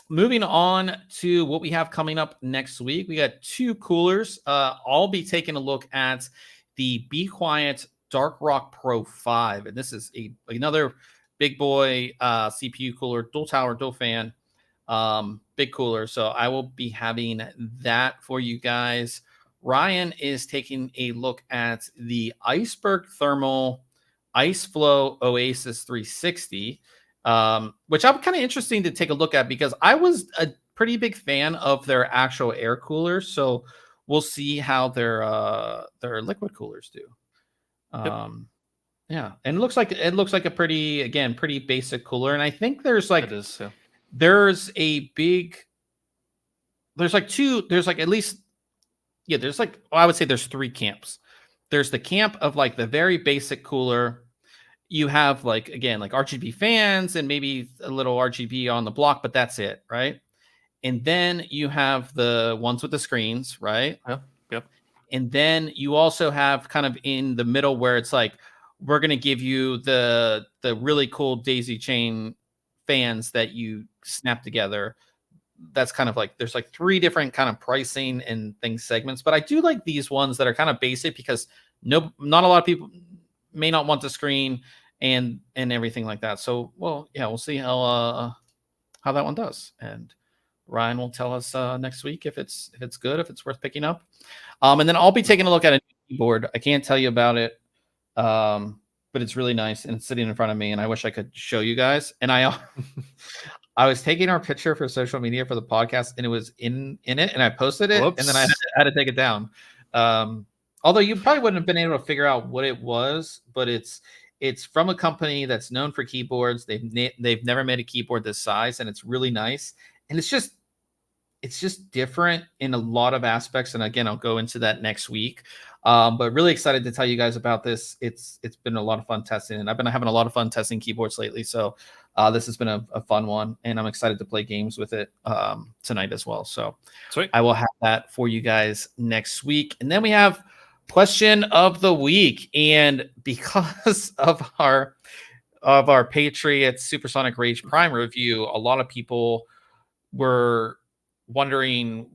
A: Moving on to what we have coming up next week, we got 2 coolers. I'll be taking a look at the Be Quiet Dark Rock Pro 5, and this is another big boy CPU cooler, dual tower, dual fan, big cooler. So I will be having that for you guys. Ryan is taking a look at the Iceberg Thermal Ice Flow Oasis 360. Which I'm kind of interesting to take a look at because I was a pretty big fan of their actual air coolers. So we'll see how their liquid coolers do. Yeah, and it looks like a pretty basic cooler. And I think there's like there's I would say there's 3 camps. There's the camp of like the very basic cooler. You have like RGB fans and maybe a little RGB on the block, but that's it, right? And then you have the ones with the screens, right?
B: Yep.
A: And then you also have kind of in the middle where it's like, we're going to give you the really cool daisy chain fans that you snap together. That's kind of like, there's like 3 different kind of pricing and things segments, but I do like these ones that are kind of basic because not a lot of people may not want the screen and everything like that. So, well, yeah, we'll see how that one does. And Ryan will tell us next week if it's good, if it's worth picking up. And then I'll be taking a look at a keyboard. I can't tell you about it, but it's really nice and it's sitting in front of me. And I wish I could show you guys. And I was taking our picture for social media for the podcast, and it was in it, and I posted it, and then I had to take it down. Although you probably wouldn't have been able to figure out what it was, but it's from a company that's known for keyboards. They've never made a keyboard this size, and it's really nice. And it's just different in a lot of aspects. And again, I'll go into that next week. But really excited to tell you guys about this. It's been a lot of fun testing, and I've been having a lot of fun testing keyboards lately. So this has been a fun one, and I'm excited to play games with it tonight as well. So
B: sweet.
A: I will have that for you guys next week. And then we have question of the week. And because of our Patriots Supersonic Rage Prime review, a lot of people were wondering,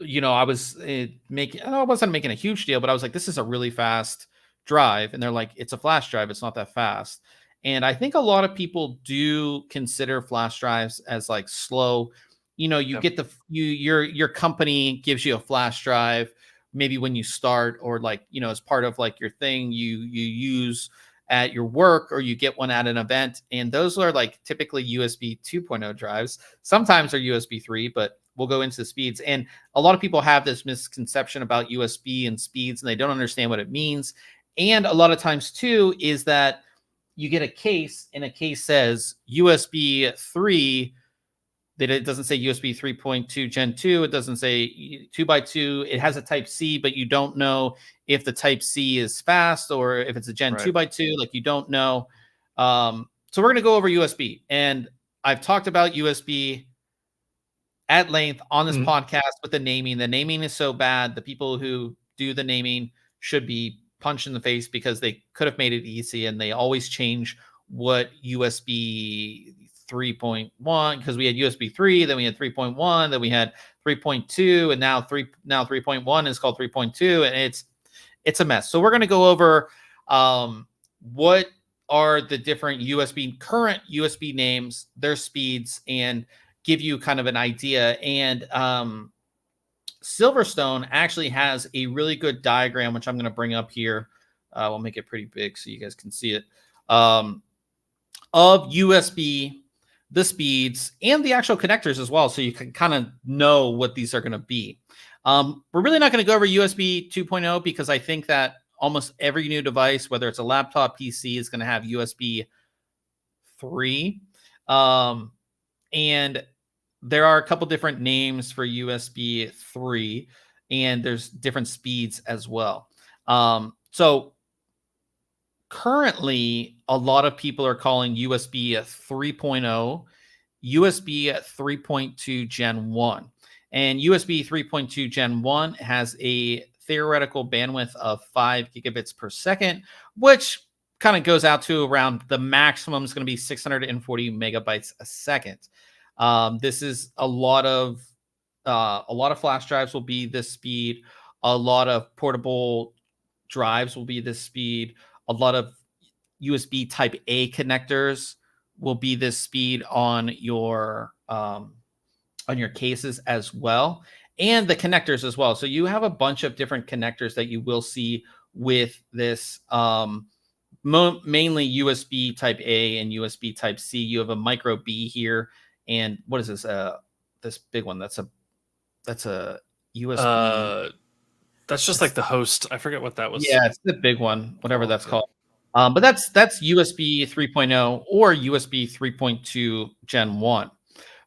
A: I wasn't making a huge deal, but I was like, this is a really fast drive. And they're like, it's a flash drive. It's not that fast. And I think a lot of people do consider flash drives as like slow. You get your company gives you a flash drive, maybe when you start, or like, as part of like your thing you use at your work, or you get one at an event. And those are like typically USB 2.0 drives. Sometimes they're USB 3, but we'll go into the speeds. And a lot of people have this misconception about USB and speeds, and they don't understand what it means. And a lot of times too, is that you get a case, and a case says USB 3, that it doesn't say USB 3.2 Gen 2. It doesn't say 2x2. It has a Type C, but you don't know if the Type C is fast or if it's a Gen 2x2. Like, you don't know. So we're going to go over USB. And I've talked about USB at length on this podcast with the naming. The naming is so bad. The people who do the naming should be punched in the face, because they could have made it easy, and they always change what USB 3.1, because we had USB 3, then we had 3.1, then we had 3.2, and now 3.1 is called 3.2, and it's a mess. So we're going to go over what are the different current USB names, their speeds, and give you kind of an idea. And Silverstone actually has a really good diagram, which I'm going to bring up here. We'll make it pretty big so you guys can see it, of USB, the speeds, and the actual connectors as well, so you can kind of know what these are going to be. We're really not going to go over USB 2.0, because I think that almost every new device, whether it's a laptop, PC, is going to have USB 3. And there are a couple different names for USB 3, and there's different speeds as well. So currently, a lot of people are calling USB 3.0 USB 3.2 Gen 1. And USB 3.2 Gen 1 has a theoretical bandwidth of 5 gigabits per second, which kind of goes out to around, the maximum is going to be 640 megabytes a second. This is a lot of flash drives will be this speed. A lot of portable drives will be this speed. A lot of USB Type A connectors will be this speed on your cases as well, and the connectors as well. So you have a bunch of different connectors that you will see with this. Mainly USB Type A and USB Type C. You have a micro B here, and what is this? This big one. That's a USB.
B: That's just like the host. I forget what that was.
A: Yeah, it's the big one, whatever that's called. But that's USB 3.0 or USB 3.2 Gen 1.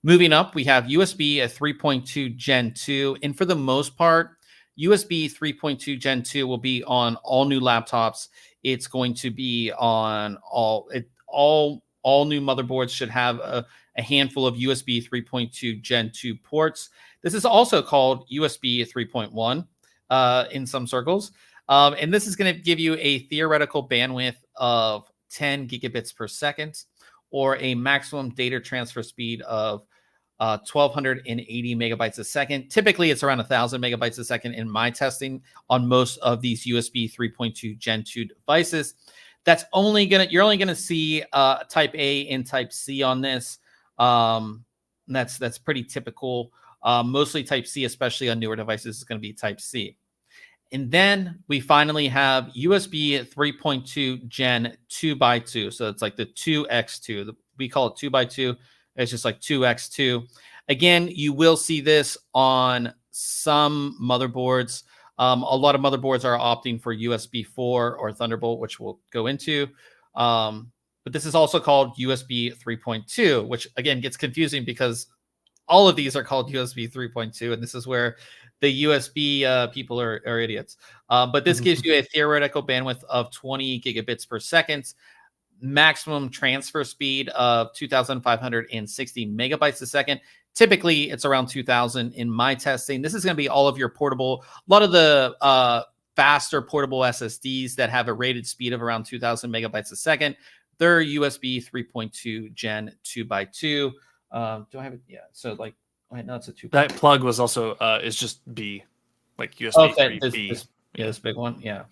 A: Moving up, we have USB 3.2 Gen 2. And for the most part, USB 3.2 Gen 2 will be on all new laptops. It's going to be on all all new motherboards should have a handful of USB 3.2 Gen 2 ports. This is also called USB 3.1 in some circles. And this is going to give you a theoretical bandwidth of 10 gigabits per second, or a maximum data transfer speed of 1280 megabytes a second. Typically, it's around 1000 megabytes a second in my testing on most of these USB 3.2 Gen 2 devices. That's you're only gonna see Type A and Type C on this. That's pretty typical. Mostly Type C, especially on newer devices, is going to be Type C. And then we finally have USB 3.2 Gen 2x2. So it's like the 2x2. We call it 2x2. It's just like 2x2. Again, you will see this on some motherboards. A lot of motherboards are opting for USB 4 or Thunderbolt, which we'll go into. But this is also called USB 3.2, which again gets confusing because all of these are called USB 3.2, and this is where the USB people are idiots. But this gives you a theoretical bandwidth of 20 gigabits per second, maximum transfer speed of 2,560 megabytes a second. Typically, it's around 2,000 in my testing. This is going to be all of your portable, a lot of the faster portable SSDs that have a rated speed of around 2,000 megabytes a second. They're USB 3.2 Gen 2x2. Do I have it? Yeah. So like, wait, no, it's a 2.
B: That plug was also is just B, like USB 3B.
A: This big one. Yeah.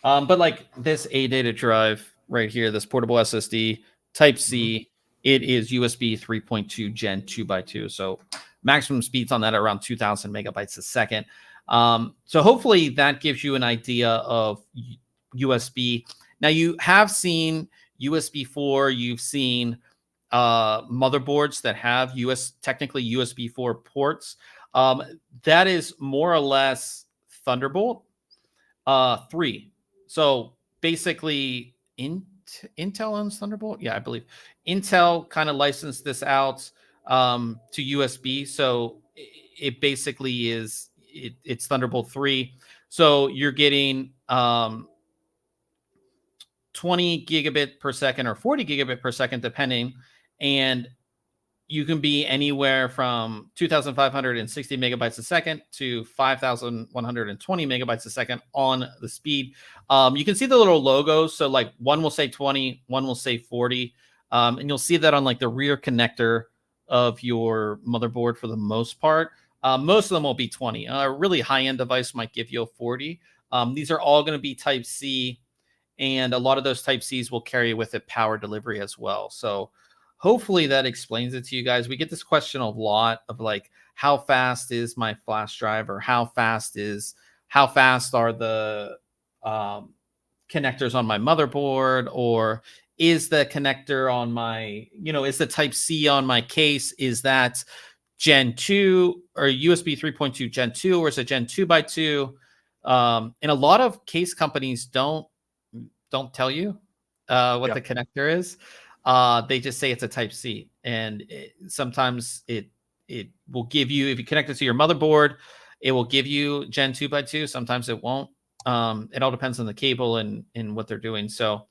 A: But like this A data drive right here, this portable SSD Type C, it is USB 3.2 Gen 2x2. So maximum speeds on that are around 2,000 megabytes a second. So hopefully that gives you an idea of USB. Now you have seen USB 4, you've seen motherboards that have technically USB 4 ports. That is more or less Thunderbolt 3. So basically Intel owns Thunderbolt. Yeah, I believe Intel kind of licensed this out to USB. So it basically it's Thunderbolt 3. So you're getting 20 gigabit per second or 40 gigabit per second, depending. And you can be anywhere from 2,560 megabytes a second to 5,120 megabytes a second on the speed. You can see the little logos. So like one will say 20, one will say 40. And you'll see that on like the rear connector of your motherboard for the most part. Most of them will be 20. A really high-end device might give you a 40. These are all going to be Type C, and a lot of those Type Cs will carry with it power delivery as well. So hopefully that explains it to you guys. We get this question a lot of like, how fast is my flash drive, or how fast are the connectors on my motherboard, or is the connector on my, is the Type C on my case, is that Gen 2 or USB 3.2 Gen 2, or is it Gen 2x2? And a lot of case companies don't tell you what the connector is. They just say it's a Type C, and sometimes it will give you, if you connect it to your motherboard, it will give you Gen 2x2. Sometimes it won't. It all depends on the cable and what they're doing. So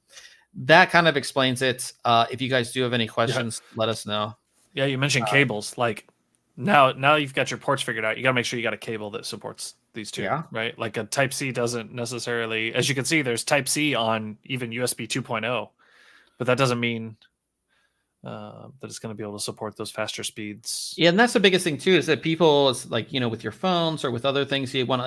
A: that kind of explains it. If you guys do have any questions, let us know.
B: Yeah, you mentioned cables. Like now you've got your ports figured out. You got to make sure you got a cable that supports these two, right? Like a Type C doesn't necessarily, as you can see, there's Type C on even USB 2.0, but that doesn't mean that it's going to be able to support those faster speeds.
A: Yeah, and that's the biggest thing too, is that people, is like, with your phones or with other things, they want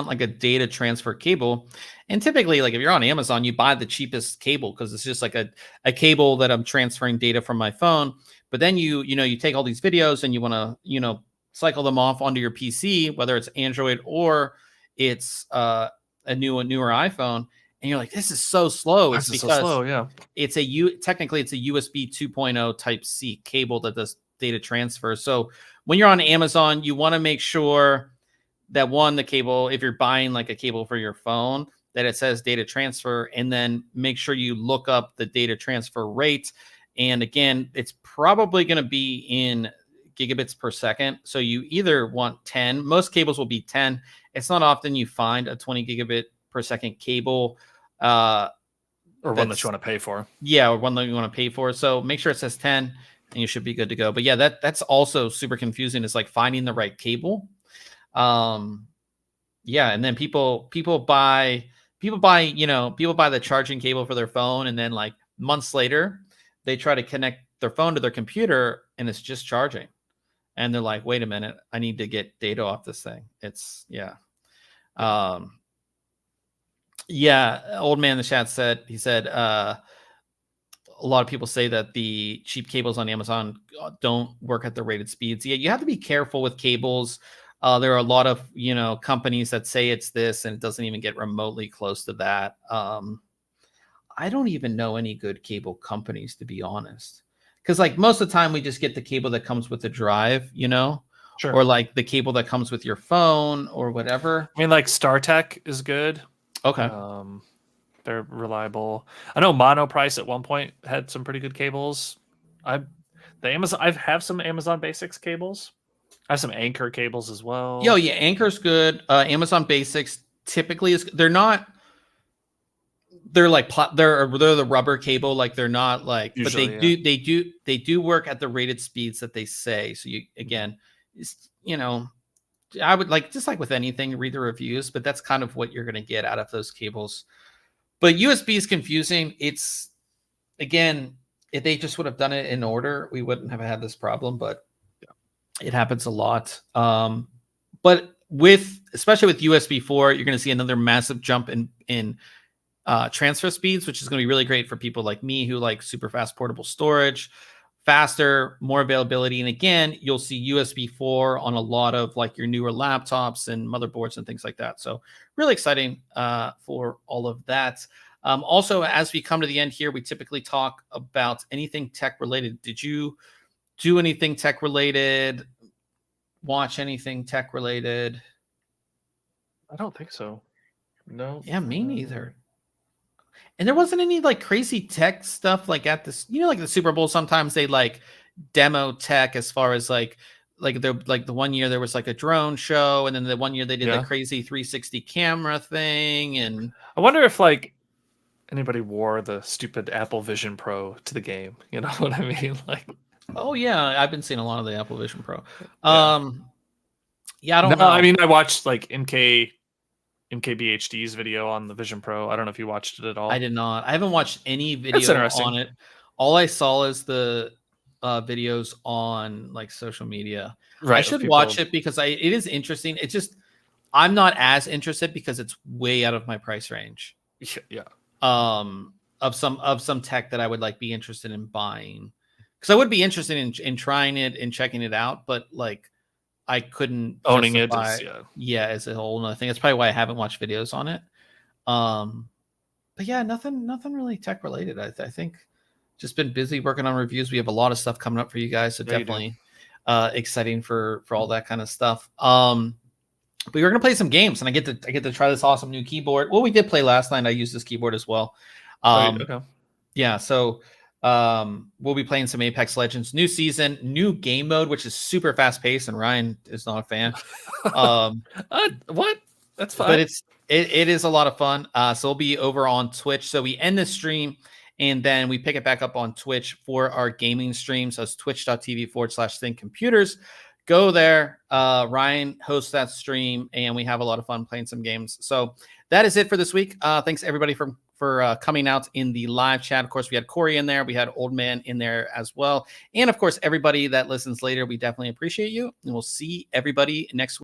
A: like a data transfer cable. And typically, like if you're on Amazon, you buy the cheapest cable because it's just like a cable that I'm transferring data from my phone. But then you take all these videos and you want to cycle them off onto your PC, whether it's Android or it's a newer iPhone, and you're like, this is so slow. It's because
B: so slow, yeah.
A: Technically it's a USB 2.0 Type C cable that does data transfer. So when you're on Amazon, you want to make sure that the cable, if you're buying like a cable for your phone, that it says data transfer, and then make sure you look up the data transfer rate. And again, it's probably going to be in gigabits per second. So you either want 10, most cables will be 10. It's not often you find a 20 gigabit per second cable.
B: or one that you want to pay for.
A: Yeah, or one that you want to pay for. So make sure it says 10 and you should be good to go. But yeah, that's also super confusing. It's like finding the right cable. Yeah, and then people buy the charging cable for their phone, and then like months later they try to connect their phone to their computer and it's just charging. And they're like, wait a minute, I need to get data off this thing. It's yeah. Yeah, old man in the chat said, a lot of people say that the cheap cables on Amazon don't work at the rated speeds. Yeah, you have to be careful with cables. There are a lot of companies that say it's this and it doesn't even get remotely close to that. I don't even know any good cable companies, to be honest, because like most of the time we just get the cable that comes with the drive,
B: Sure.
A: Or like the cable that comes with your phone or whatever.
B: I mean, like StarTech is good.
A: Okay.
B: They're reliable. I know Monoprice at one point had some pretty good cables. I have some Amazon Basics cables. I have some Anchor cables as well.
A: Yeah, Anchor's good. Amazon Basics typically they're like they're the rubber cable, like they're not like, usually, but they do work at the rated speeds that they say. So you again, I would like, just like with anything, read the reviews, but that's kind of what you're going to get out of those cables. But USB is confusing. It's, again, if they just would have done it in order, we wouldn't have had this problem, but it happens a lot. But especially with USB 4, you're going to see another massive jump in transfer speeds, which is going to be really great for people like me who like super fast portable storage, faster, more availability. And again, you'll see USB 4 on a lot of like your newer laptops and motherboards and things like that. So really exciting for all of that. Also, as we come to the end here, we typically talk about anything tech related. Did you do anything tech related? Watch anything tech related?
B: I don't think so. No.
A: Yeah, me neither. And there wasn't any like crazy tech stuff like at this, like the Super Bowl. Sometimes they like demo tech as far as like the one year there was like a drone show, and then the one year they did the crazy 360 camera thing. And
B: I wonder if like anybody wore the stupid Apple Vision Pro to the game. You know what I mean? Like,
A: oh yeah, I've been seeing a lot of the Apple Vision Pro. Yeah, I don't know.
B: I mean, I watched like MKBHD's video on the Vision Pro. I don't know if you watched it at all.
A: I did not. I haven't watched any video on it. All I saw is the videos on like social media. Right. I should watch it because it is interesting. It's just I'm not as interested because it's way out of my price range.
B: Yeah.
A: Of some tech that I would like be interested in buying, because I would be interested in trying it and checking it out, but like I couldn't
B: owning it.
A: As a whole other thing. That's probably why I haven't watched videos on it. But yeah, nothing really tech related. I think just been busy working on reviews. We have a lot of stuff coming up for you guys, so definitely exciting for all that kind of stuff. But we're gonna play some games, and I get to try this awesome new keyboard. Well, we did play last night. I used this keyboard as well.
B: Okay.
A: Yeah, so we'll be playing some Apex Legends, new season, new game mode, which is super fast paced, and Ryan is not a fan.
B: What? That's fine.
A: But it is a lot of fun. So we'll be over on Twitch. So we end the stream and then we pick it back up on Twitch for our gaming stream. So it's twitch.tv/ThinkComputers. Go there. Ryan hosts that stream and we have a lot of fun playing some games. So that is it for this week. Thanks everybody for coming out in the live chat. Of course, we had Corey in there. We had Old Man in there as well. And of course, everybody that listens later, we definitely appreciate you. And we'll see everybody next week.